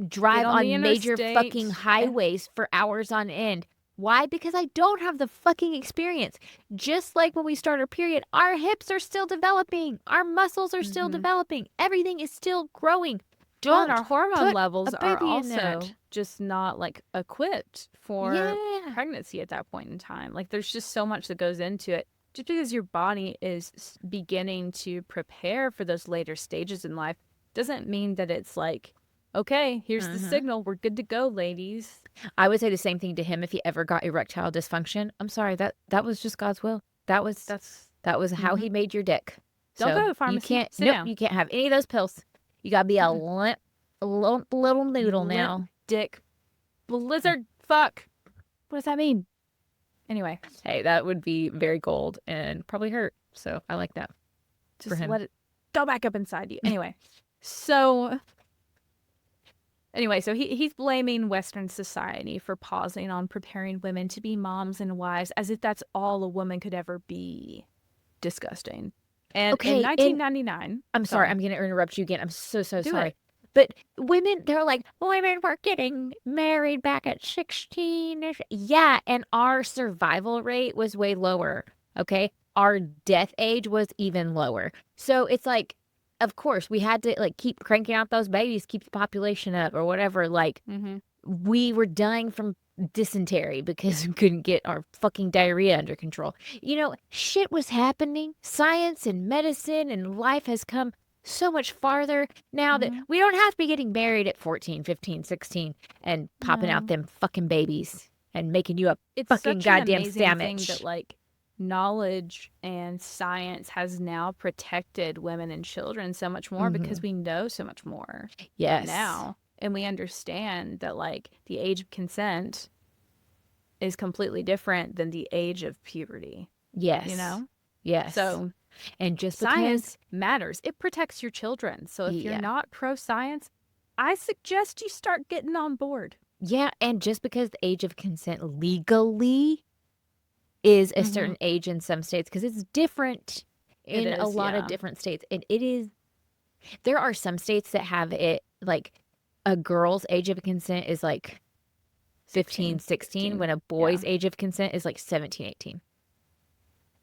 drive on the on major interstate fucking highways for hours on end. Why? Because I don't have the fucking experience. Just like when we start our period, our hips are still developing. Our muscles are still developing. Everything is still growing. Well, Don't and our hormone put levels a are baby in also that. just not like equipped for Yeah. pregnancy at that point in time. Like there's just so much that goes into it. Just because your body is beginning to prepare for those later stages in life doesn't mean that it's like, okay, here's the signal. We're good to go, ladies. I would say the same thing to him if he ever got erectile dysfunction. I'm sorry, that was just God's will. That was how he made your dick. Don't go to the You pharmacy. can't. Sit Nope, down. you can't have any of those pills. You gotta be a little noodle Limp now. dick. Blizzard. Fuck. What does that mean? Anyway, Hey, that would be very cold and probably hurt. So I like that. just him. let it go back up inside you. Anyway, so he's blaming Western society for pausing on preparing women to be moms and wives as if that's all a woman could ever be. Disgusting. And Okay, in and- 1999, I'm sorry. I'm going to interrupt you again. I'm so Do sorry. it. But women, they're like, women were getting married back at 16. Yeah, and our survival rate was way lower. Okay, our death age was even lower. So it's like, of course, we had to like keep cranking out those babies, keep the population up, or whatever. Like we were dying from dysentery because we couldn't get our fucking diarrhea under control. Shit was happening. Science and medicine and life has come so much farther now that we don't have to be getting married at 14, 15, 16 and popping out them fucking babies and making you a it's fucking such an goddamn amazing sandwich. thing that like knowledge and science has now protected women and children so much more because we know so much more Yes. now, and we understand that like the age of consent is completely different than the age of puberty. Yes. Yes. So and just science matters. It protects your children. So if Yeah. you're not pro science, I suggest you start getting on board. yeah, and just because the age of consent legally is a certain age in some states because it's different in It a is, lot yeah. of different states. And it is, there are some states that have it like a girl's age of consent is like 15, 16, when a boy's age of consent is like 17, 18.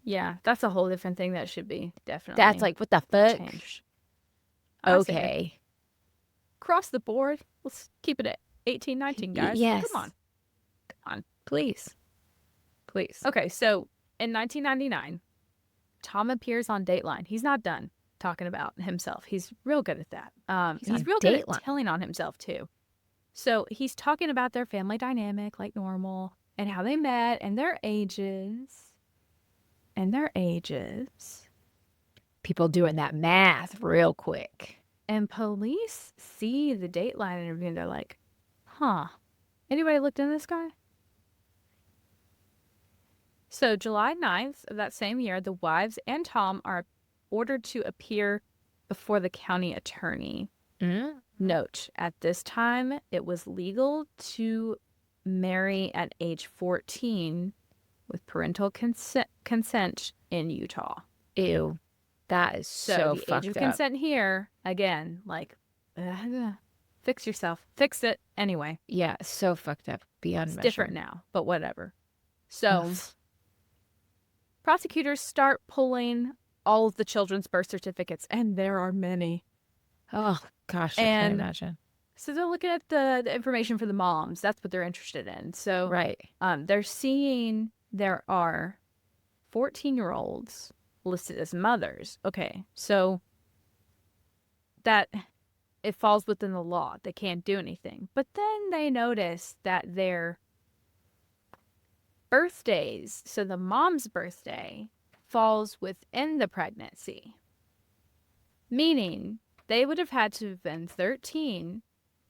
Yeah, that's a whole different thing that should be definitely That's like, what the fuck? changed. I say Okay. across the board, let's keep it at 18, 19, guys. Yes. Come on. Please. Okay, so in 1999, Tom appears on Dateline. He's not done talking about himself. He's real good at that. He's on He's real good Dateline. at telling on himself too. So he's talking about their family dynamic like normal and how they met and their ages. People doing that math real quick. And police see the Dateline interview and they're like, huh, anybody looked into this guy? So July 9th of that same year, the wives and Tom are ordered to appear before the county attorney. Note, at this time, it was legal to marry at age 14 with parental consent in Utah. Ew. That is so the fucked age of up. consent here, again, like, fix yourself. Fix it anyway. Yeah, so fucked up. Beyond It's measure. different now, but whatever. So prosecutors start pulling all of the children's birth certificates, and there are many. Oh, gosh, I can't imagine. So they're looking at the information for the moms. That's what they're interested in. So Right. they're seeing there are 14-year-olds listed as mothers. Okay, so that it falls within the law. They can't do anything. But then they notice that their birthdays, so the mom's birthday, falls within the pregnancy. Meaning they would have had to have been 13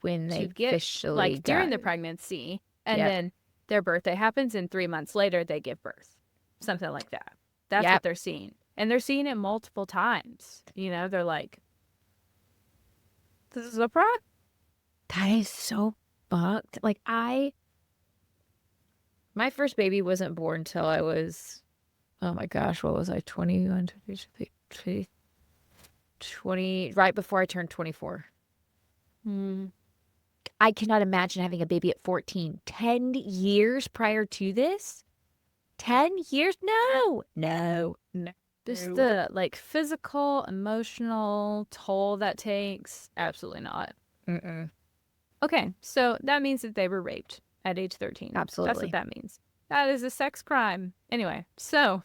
When they to get, officially like, during the got- pregnancy, and Yep. then their birthday happens, and 3 months later they give birth. Something like that. That's Yep. what they're seeing. And they're seeing it multiple times. You know, they're like, this is a problem. That is so fucked. Like, my first baby wasn't born till I was, oh my gosh, what was I, 21, 22, 20, right before I turned 24. I cannot imagine having a baby at 14. 10 years prior to this? 10 years? No. Just the, like, physical, emotional toll that takes. Absolutely not. Okay, so that means that they were raped at age 13. That's Absolutely. what that means. That is a sex crime. Anyway, so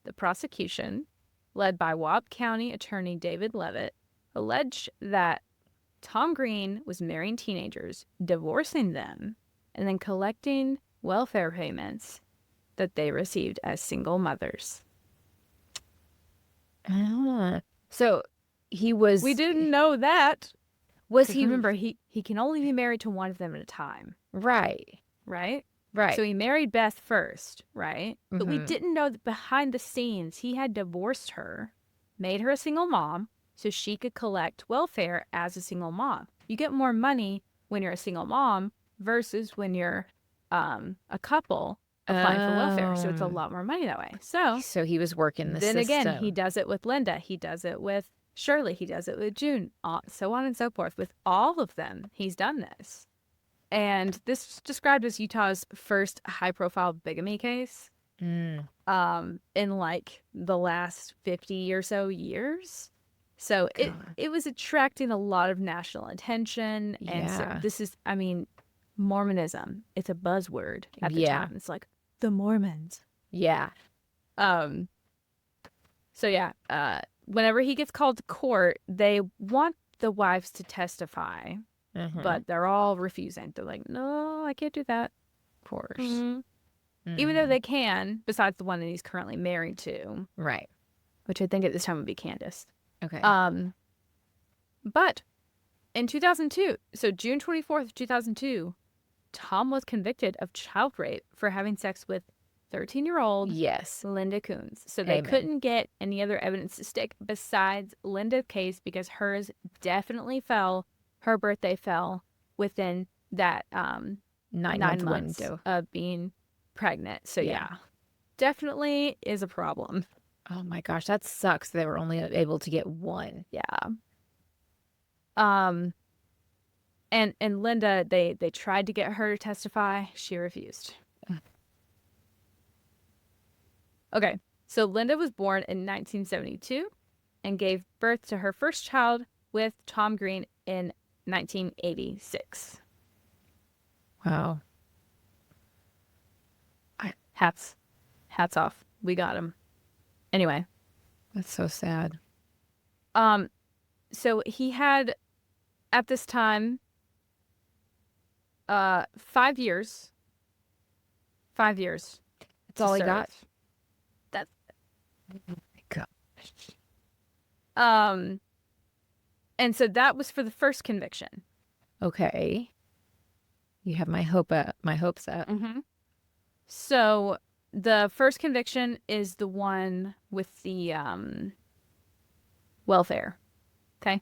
the prosecution, led by Webb County Attorney David Levitt, alleged that Tom Green was marrying teenagers, divorcing them, and then collecting welfare payments that they received as single mothers. So he was. We didn't know that. Was 'Cause he. remember, he can only be married to one of them at a time, Right. right? Right. So he married Beth first, right? But we Mhm. didn't know that behind the scenes he had divorced her, made her a single mom, so she could collect welfare as a single mom. You get more money when you're a single mom versus when you're a couple applying for welfare. So it's a lot more money that way. So he was working the then system. again, he does it with Linda. He does it with Shirley. He does it with June. So on and so forth. With all of them, he's done this. And this is described as Utah's first high-profile bigamy case in, like, the last 50 or so years. So it was attracting a lot of national attention. And so this is, I mean, Mormonism. It's a buzzword at the time. It's like, the Mormons. Yeah. So yeah, whenever he gets called to court, they want the wives to testify, but they're all refusing. They're like, no, I can't do that. Of course. Even though they can, besides the one that he's currently married to. Right. Which I think at this time would be Candace. Okay. But in 2002, so June 24th, 2002, Tom was convicted of child rape for having sex with 13-year-old yes. Linda Coons. So they couldn't get any other evidence to stick besides Linda's case because hers definitely fell, her birthday fell within that 9 months window of being pregnant. So yeah. definitely is a problem. Oh my gosh, that sucks. They were only able to get one. Yeah. And Linda, they tried to get her to testify. She refused. Okay, so Linda was born in 1972 and gave birth to her first child with Tom Green in 1986. Wow. Hats off. We got him. Anyway. That's so sad. So he had, at this time, 5 years. 5 years. That's all he got? That's... Oh my gosh. And so that was for the first conviction. Okay. You have my hopes up. Mm-hmm. So the first conviction is the one with the welfare. Okay.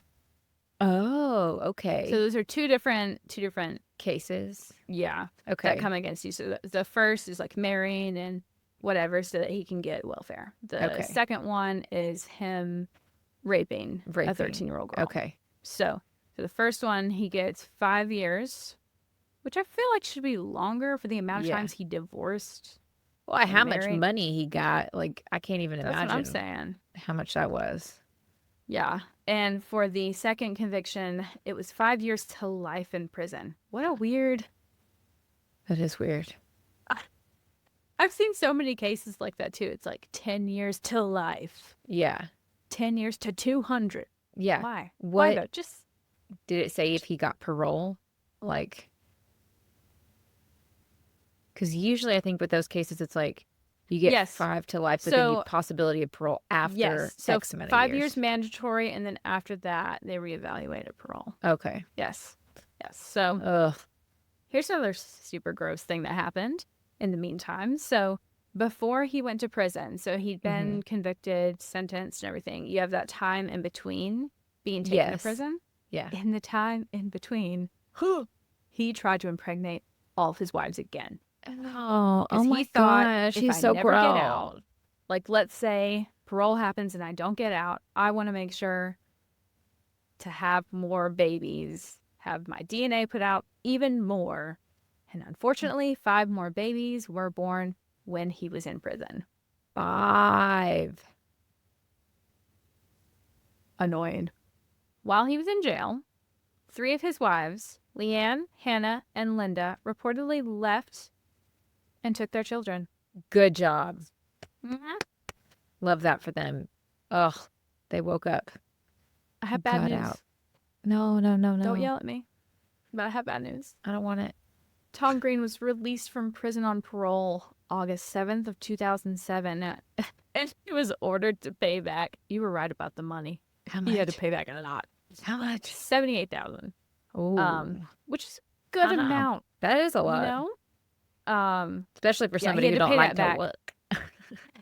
Oh, okay. So those are two different cases. Yeah. Okay. That come against you. So the first is like marrying and whatever so that he can get welfare. The second one is him raping a 13-year-old girl. Okay. So for the first one, he gets 5 years, which I feel like should be longer for the amount of times he divorced. Well, how much money he got, like, I can't even imagine. That's what I'm saying. How much that was. Yeah. And for the second conviction, it was 5 years to life in prison. What a weird... That is weird. I've seen so many cases like that, too. It's like 10 years to life. Yeah. 10 years to 200. Yeah. Why? What? Why though? Just... Did it say if he got parole? Like... Because usually I think with those cases, it's like you get 5 to life, but then you possibility of parole after X amount of 5 years mandatory, and then after that, they reevaluate a parole. Okay. Yes. So here's another super gross thing that happened in the meantime. So before he went to prison, so he'd been convicted, sentenced, and everything. You have that time in between being taken to prison. Yeah. In the time in between, he tried to impregnate all of his wives again. Oh my gosh, he's so cruel. Like, let's say parole happens and I don't get out. I want to make sure to have more babies, have my DNA put out even more. And unfortunately, 5 more babies were born when he was in prison. 5. Annoyed. While he was in jail, 3 of his wives, Leanne, Hannah, and Linda, reportedly left and took their children. Good job. Mm-hmm. Love that for them. Ugh, they woke up. I have bad news. Out. No. Don't yell at me. But I have bad news. I don't want it. Tom Green was released from prison on parole August 7th of 2007. And he was ordered to pay back. You were right about the money. How much? He had to pay back a lot. How much? $78,000. Oh. Which is a good amount. That is a lot. You know? Especially for somebody who don't like to work.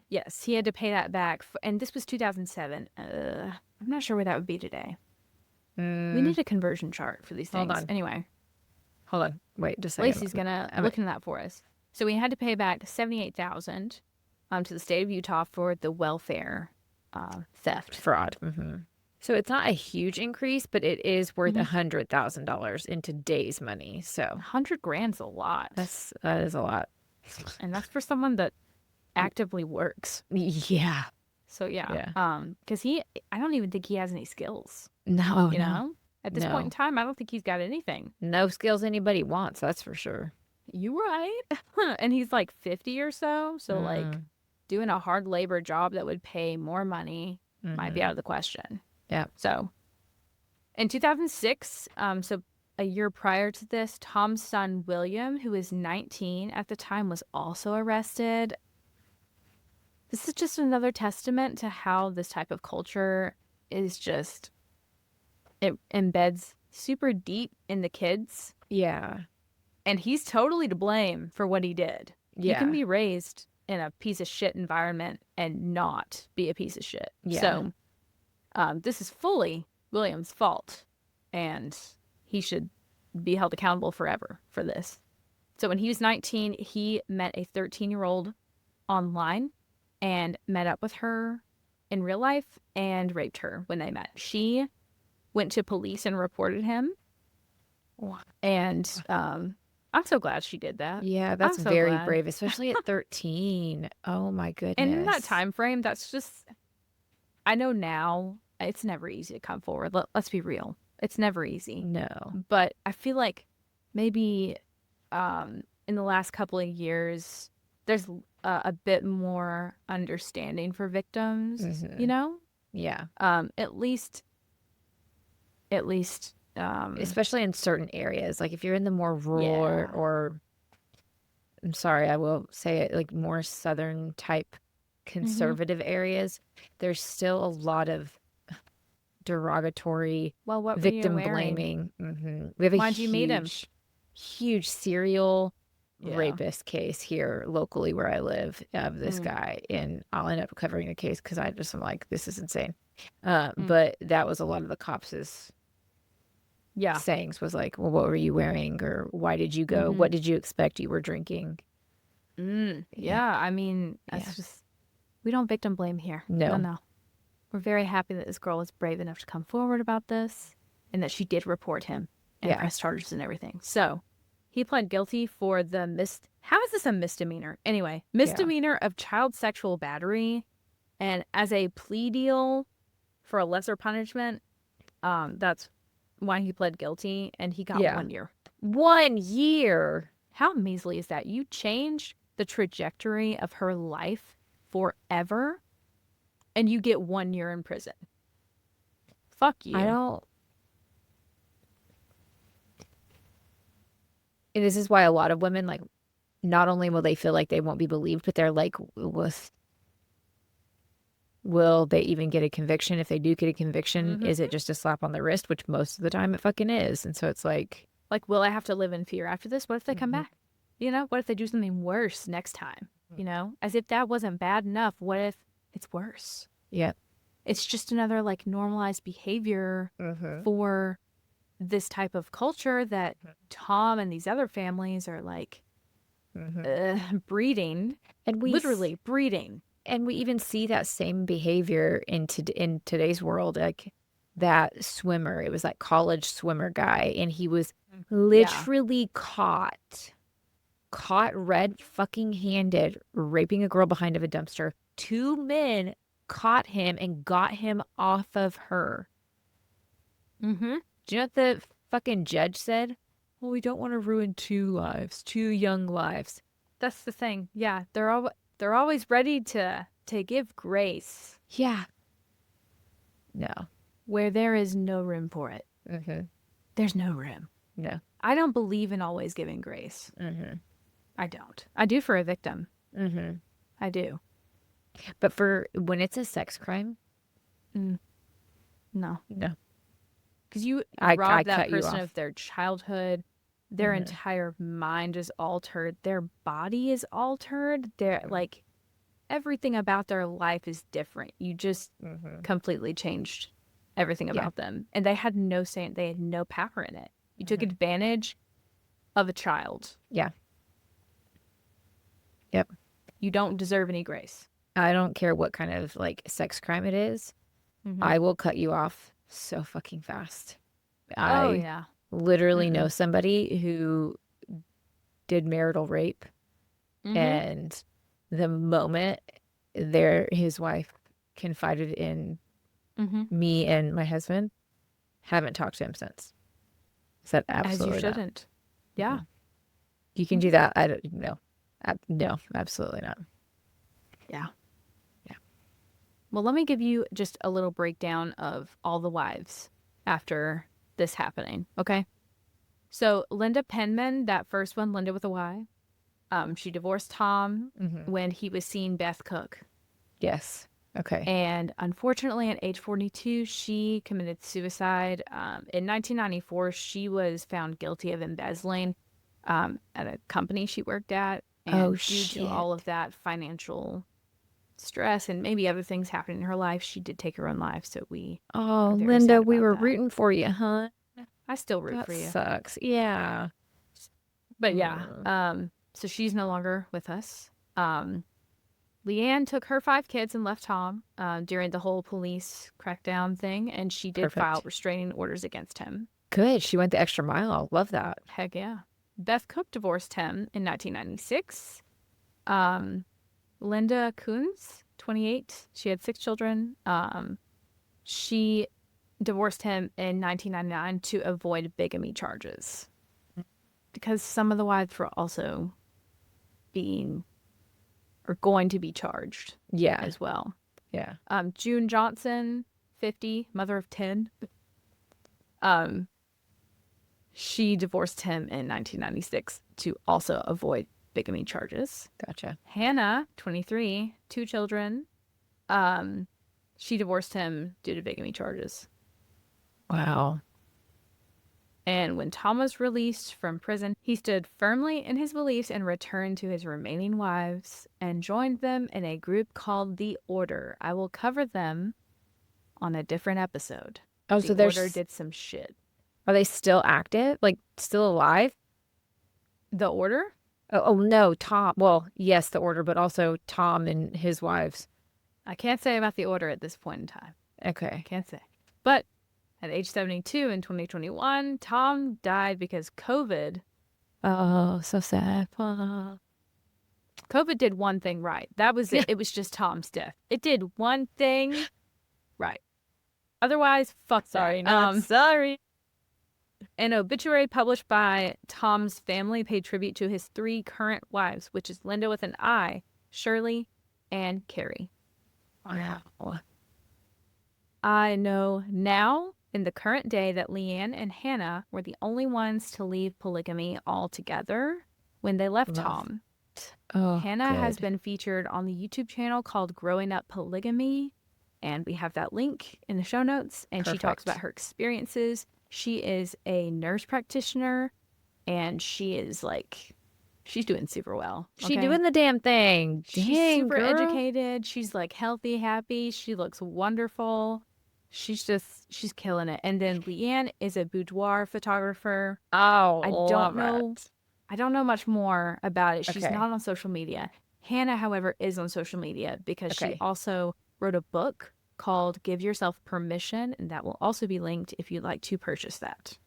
Yes, he had to pay that back. And this was 2007. I'm not sure where that would be today. We need a conversion chart for these things. Hold on. Anyway. Hold on. Wait, just a second. Laci's going to look into that for us. So we had to pay back $78,000 to the state of Utah for the welfare theft. Fraud. Mm-hmm. So it's not a huge increase, but it is worth $100,000 in today's money. So $100,000's a lot. That is a lot, and that's for someone that actively works. Yeah. So yeah. Because I don't even think he has any skills. No. You know, at this point in time, I don't think he's got anything. No skills anybody wants. That's for sure. You right. And he's like 50 or so. So like doing a hard labor job that would pay more money might be out of the question. Yeah. So in 2006, so a year prior to this, Tom's son, William, who was 19 at the time, was also arrested. This is just another testament to how this type of culture is just, it embeds super deep in the kids. Yeah. And he's totally to blame for what he did. Yeah. You can be raised in a piece of shit environment and not be a piece of shit. Yeah. So this is fully William's fault, and he should be held accountable forever for this. So when he was 19, he met a 13-year-old online and met up with her in real life and raped her when they met. She went to police and reported him. And I'm so glad she did that. Yeah, that's I'm so very glad. brave, especially at 13. Oh my goodness. And in that time frame, that's just, I know now it's never easy to come forward. Let's be real. It's never easy. No. But I feel like maybe in the last couple of years, there's a bit more understanding for victims, you know? Yeah. At least, Especially in certain areas. Like if you're in the more rural or I'm sorry, I will say it, like more southern type conservative areas, there's still a lot of derogatory well, what victim were you wearing? blaming. We have a Why'd you meet him? huge serial Yeah. rapist case here locally where I live of this guy, and I'll end up covering the case because I'm like, this is insane. But that was a lot of the cops' sayings was like, well, what were you wearing, or why did you go? What did you expect? You were drinking. Yeah, I mean, that's just, we don't victim blame here. No. We're very happy that this girl was brave enough to come forward about this and that she did report him and press charges and everything. So he pled guilty for the how is this a misdemeanor? Anyway, misdemeanor of child sexual battery. And as a plea deal for a lesser punishment, that's why he pled guilty, and he got 1 year. 1 year? How measly is that? You changed the trajectory of her life forever, and you get 1 year in prison. Fuck you. I don't. And this is why a lot of women, like, not only will they feel like they won't be believed, but they're like, will they even get a conviction? If they do get a conviction, is it just a slap on the wrist? Which most of the time it fucking is. And so it's like, will I have to live in fear after this? What if they come back? You know, what if they do something worse next time? You know, as if that wasn't bad enough. What if it's worse? yeah, It's just another like normalized behavior for this type of culture that Tom and these other families are like breeding, and we literally breeding. And we even see that same behavior in today's world. Like that swimmer, it was that college swimmer guy, and he was literally caught red fucking handed raping a girl behind of a dumpster. 2 men caught him and got him off of her. Do you know what the fucking judge said? Well, we don't want to ruin 2 young lives. That's the thing. Yeah, they're always ready to give grace. Yeah. No. Where there is no room for it. There's no room. No. I don't believe in always giving grace. I don't. I do for a victim. I do. But for when it's a sex crime, no. No. Because you I rob that cut you person off. of their childhood. Their entire mind is altered. Their body is altered. They're like, everything about their life is different. You just completely changed everything about them. And they had no say, they had no power in it. You took advantage of a child. Yeah. Yep. You don't deserve any grace. I don't care what kind of like sex crime it is. I will cut you off so fucking fast. I literally know somebody who did marital rape, and the moment his wife confided in me and my husband, haven't talked to him since. Said absolutely As you shouldn't. Not. Yeah. You can do that. I don't know. No, absolutely not. Yeah. Well, let me give you just a little breakdown of all the wives after this happening, okay? So Linda Penman, that first one, Linda with a Y, she divorced Tom when he was seeing Beth cook. Yes. Okay. And unfortunately, at age 42, she committed suicide. In 1994, she was found guilty of embezzling at a company she worked at. And due to all of that financial stress and maybe other things happening in her life, she did take her own life. So we Linda, we were rooting for you, huh? I still root for you. Sucks. Yeah. But yeah, so she's no longer with us. Leanne took her 5 kids and left Tom during the whole police crackdown thing, and she did file restraining orders against him. Good. She went the extra mile. Love that. Heck yeah. Beth Cook divorced him in 1996. Linda Coons, 28. She had 6 children. She divorced him in 1999 to avoid bigamy charges. Because some of the wives were also going to be charged as well. Yeah. June Johnson, 50, mother of 10. She divorced him in 1996 to also avoid bigamy charges. Gotcha. Hannah, 23, 2 children. She divorced him due to bigamy charges. Wow. And when Tom was released from prison, he stood firmly in his beliefs and returned to his remaining wives and joined them in a group called The Order. I will cover them on a different episode. Oh, The so there's... Order did some shit. Are they still active? Like, still alive? The Order? Oh, no, Tom. Well, yes, The Order, but also Tom and his wives. I can't say about The Order at this point in time. Okay. Can't say. But at age 72 in 2021, Tom died because COVID. Oh, so sad. COVID did one thing right. That was it. It was just Tom's death. It did one thing right. Otherwise, fuck Sorry, that. not sorry. An obituary published by Tom's family paid tribute to his 3 current wives, which is Linda with an I, Shirley, and Carrie. Wow. I know now, in the current day, that Leanne and Hannah were the only ones to leave polygamy altogether when they left Tom. Oh, Hannah has been featured on the YouTube channel called Growing Up Polygamy, and we have that link in the show notes, and she talks about her experiences. She is a nurse practitioner, and she's doing super well. Okay? She's doing the damn thing. She's super educated. She's like healthy, happy. She looks wonderful. She's killing it. And then Leanne is a boudoir photographer. Oh, I don't know much more about it. She's not on social media. Hannah, however, is on social media because she also wrote a book called Give Yourself Permission, and that will also be linked if you'd like to purchase that.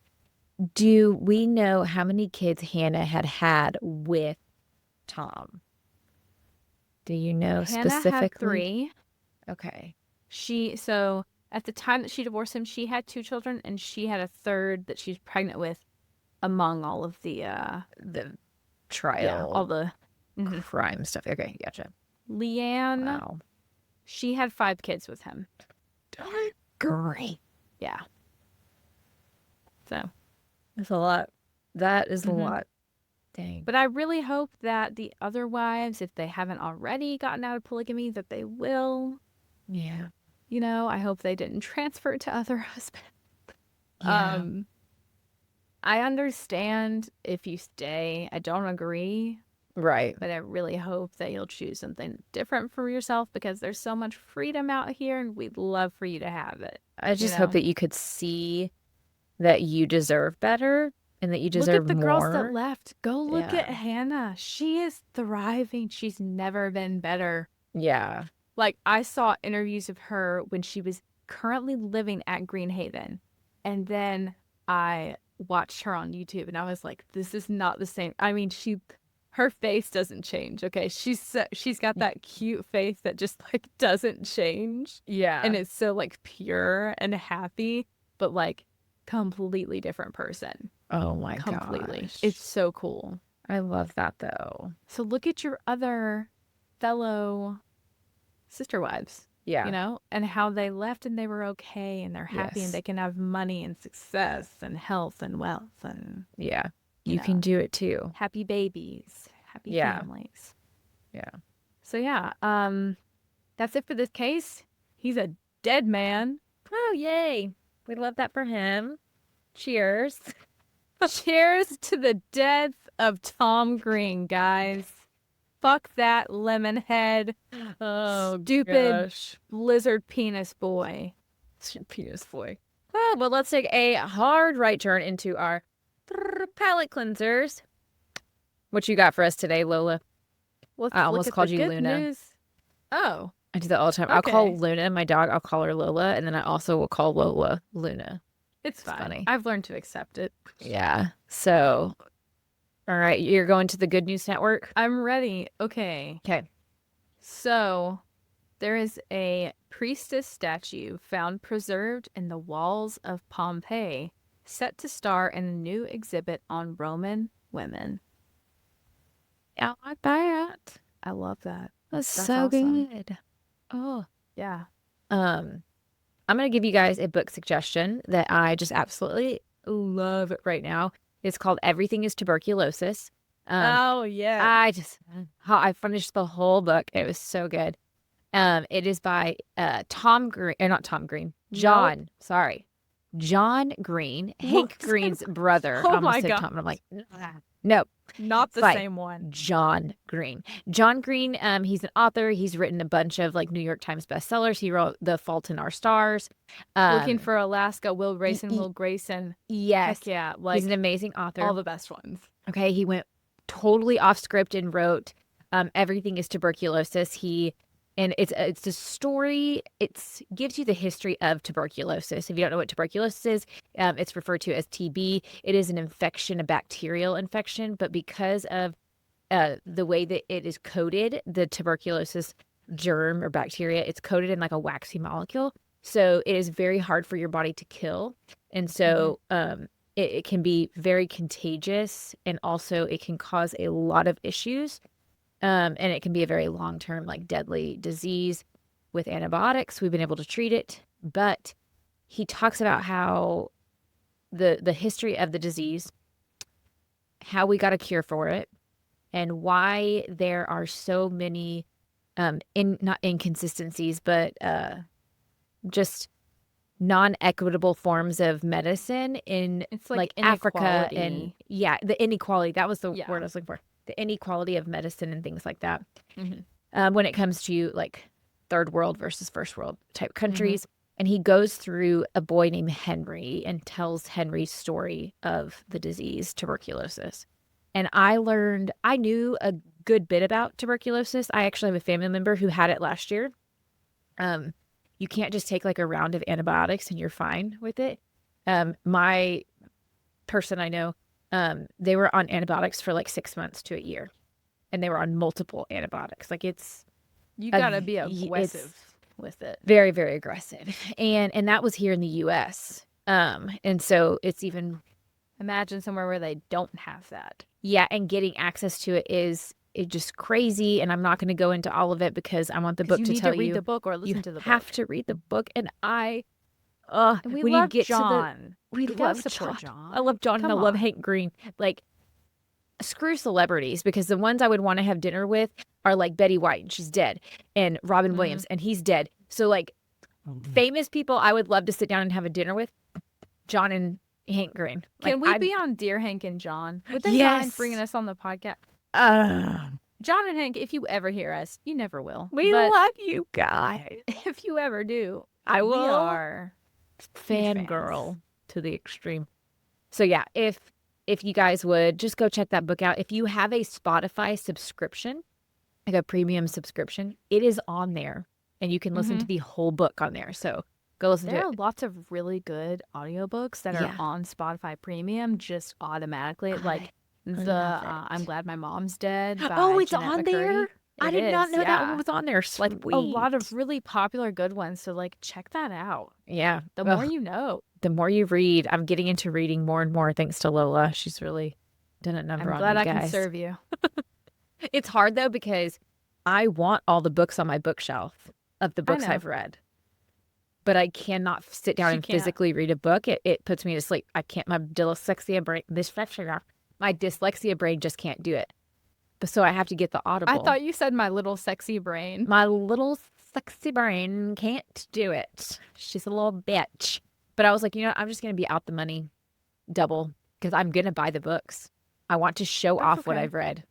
Do we know how many kids Hannah had with Tom? Do you know specifically? Hannah had 3. Okay. So at the time that she divorced him, she had 2 children, and she had a 3rd that she's pregnant with among all of the trial, all the crime stuff. Okay, gotcha. Leanne, she had 5 kids with him. Great. Yeah. So that's a lot. That is a lot. Dang. But I really hope that the other wives, if they haven't already gotten out of polygamy, that they will. Yeah. You know, I hope they didn't transfer to other husbands. Yeah. I understand if you stay. I don't agree. Right. But I really hope that you'll choose something different for yourself because there's so much freedom out here and we'd love for you to have it. I just hope that you could see that you deserve better and that you deserve more. Look at the girls that left. Go look at Hannah. She is thriving. She's never been better. Yeah. Like, I saw interviews of her when she was currently living at Greenhaven. And then I watched her on YouTube and I was like, this is not the same. I mean, her face doesn't change, okay? She's got that cute face that just, like, doesn't change. Yeah. And it's so, like, pure and happy, but, like, completely different person. Oh, my god. Completely. It's so cool. I love that, though. So look at your other fellow sister wives. Yeah. You know? And how they left and they were okay and they're happy and they can have money and success and health and wealth and... Yeah. You can do it too. Happy babies, happy families. Yeah. So yeah, that's it for this case. He's a dead man. Oh, yay. We love that for him. Cheers. Cheers to the death of Tom Green, guys. Fuck that lemon head. Oh, stupid lizard penis boy. Penis boy. Oh, well, let's take a hard right turn into our palate cleansers. What you got for us today, Lola? I almost called you Luna. News. Oh, I do that all the time. I'll Okay. call Luna, my dog, I'll call her Lola, and then I also will call Lola Luna. it's fine. funny. I've learned to accept it. Yeah. So, all right, you're going to the Good News Network? I'm ready. Okay. Okay. So, there is a priestess statue found preserved in the walls of Pompeii, set to star in a new exhibit on Roman women. I like that. I love that. That's That's so awesome. good. Oh. Yeah. I'm going to give you guys a book suggestion that I just absolutely love right now. It's called Everything is Tuberculosis. Oh, yeah. I finished the whole book. It was so good. It is by John Green, Hank Green's brother. Oh I almost my said God. Tom, and I'm like, no, Not the Fight. same one. John Green. John Green, he's an author. He's written a bunch of like New York Times bestsellers. He wrote The Fault in Our Stars. Looking for Alaska, Will Grayson, y- Will Grayson. Yes. Heck yeah. He's Like an amazing author. all the best ones. Okay, he went totally off script and wrote Everything is Tuberculosis. It's a story. It gives you the history of tuberculosis. If you don't know what tuberculosis is, it's referred to as TB. It is an infection, a bacterial infection, but because of the way that it is coded, the tuberculosis germ or bacteria, it's coated in like a waxy molecule. So it is very hard for your body to kill. And so it can be very contagious, and also it can cause a lot of issues. And it can be a very long-term, like deadly disease. With antibiotics, we've been able to treat it. But he talks about how the history of the disease, how we got a cure for it, and why there are so many not inconsistencies, but just non-equitable forms of medicine in It's like Africa and inequality. the inequality. That was the Yeah. word I was looking for. The inequality of medicine and things like that. Mhm. When it comes to like third world versus first world type Mm-hmm. countries. And he goes through a boy named Henry and tells Henry's story of the disease, tuberculosis. And I knew a good bit about tuberculosis. I actually have a family member who had it last year. You can't just take like a round of antibiotics and you're fine with it. My person I know, they were on antibiotics for like 6 months to a year, and they were on multiple antibiotics. Like You gotta be it's aggressive with it. very, very aggressive. And that was here in the US. And so it's even, Imagine somewhere where they don't have that. yeah, and getting access to it is just crazy. And I'm not going to go into all of it because I want the 'Cause book you to need tell to read you. the book or listen You to the book. have to read the book. And And we when love you get John. we You gotta love support John. John. I love John and Come I love on. Hank Green. Like, screw celebrities, because the ones I would want to have dinner with are like Betty White, and she's dead, and Robin Williams, and he's dead. So like famous people I would love to sit down and have a dinner with, John and Hank Green. Can Like, we be on Dear Hank and John? Would they mind Yes. bringing us on the podcast? Uh, John and Hank, if you ever hear us, you never will. we but love you guys. if you ever do, I will. we are Fangirl to the extreme. So yeah, if you guys would just go check that book out. If you have a Spotify subscription, like a premium subscription, it is on there, and you can listen to the whole book on there. So go listen There to are it. lots of really good audiobooks that are Yeah. on Spotify Premium just automatically. Like love it. I'm Glad My Mom's Dead. By Oh, it's Jeanette on McCurdy. there. I It did not is, know that yeah. one was on there. Like Sweet. a lot of really popular good ones. So like check that out. yeah. The Ugh, more you know. the more you read, I'm getting into reading more and more thanks to Lola. She's really done a number I'm on glad me, I can guys. serve you. It's hard though, because I want all the books on my bookshelf of the books know. I've read, but I cannot sit down She and can't. physically read a book. It puts me to sleep. I can't. My dyslexia brain just can't do it. But so I have to get the Audible. I thought you said my little sexy brain. My little sexy brain can't do it. She's a little bitch. But I was like, I'm just gonna be out the money double, because I'm gonna buy the books. I want to show That's off what okay. I've read.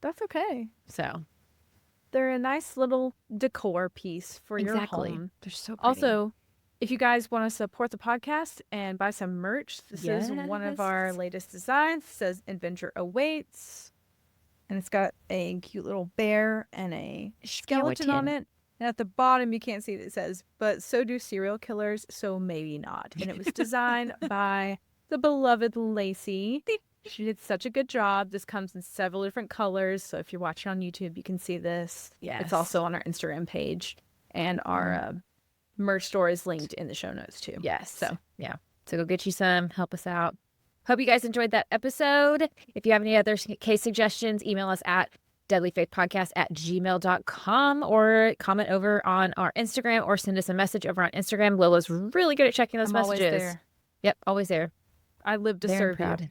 That's okay. So They're a nice little decor piece for your home. they're so pretty. Also, if you guys want to support the podcast and buy some merch, this is one of our Yes. latest designs. It says Adventure Awaits. And it's got a cute little bear and a skeleton on it. And at the bottom, you can't see it says, but so do serial killers, so maybe not. And it was designed by the beloved Laci. She did such a good job. This comes in several different colors. So if you're watching on YouTube, you can see this. Yes. It's also on our Instagram page. And our merch store is linked in the show notes too. Yes. So yeah. So go get you some. Help us out. Hope you guys enjoyed that episode. If you have any other case suggestions, email us at DeadlyFaithPodcast@gmail.com or comment over on our Instagram or send us a message over on Instagram. Lola's really good at checking those I'm messages. always there. Yep, always there. I live to There and serve proud. you.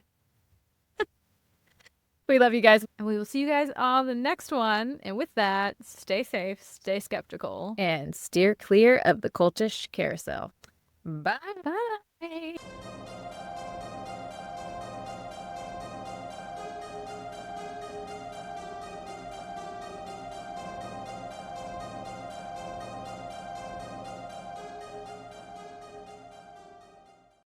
We love you guys. And we will see you guys on the next one. And with that, stay safe, stay skeptical. And steer clear of the cultish carousel. Bye. Bye.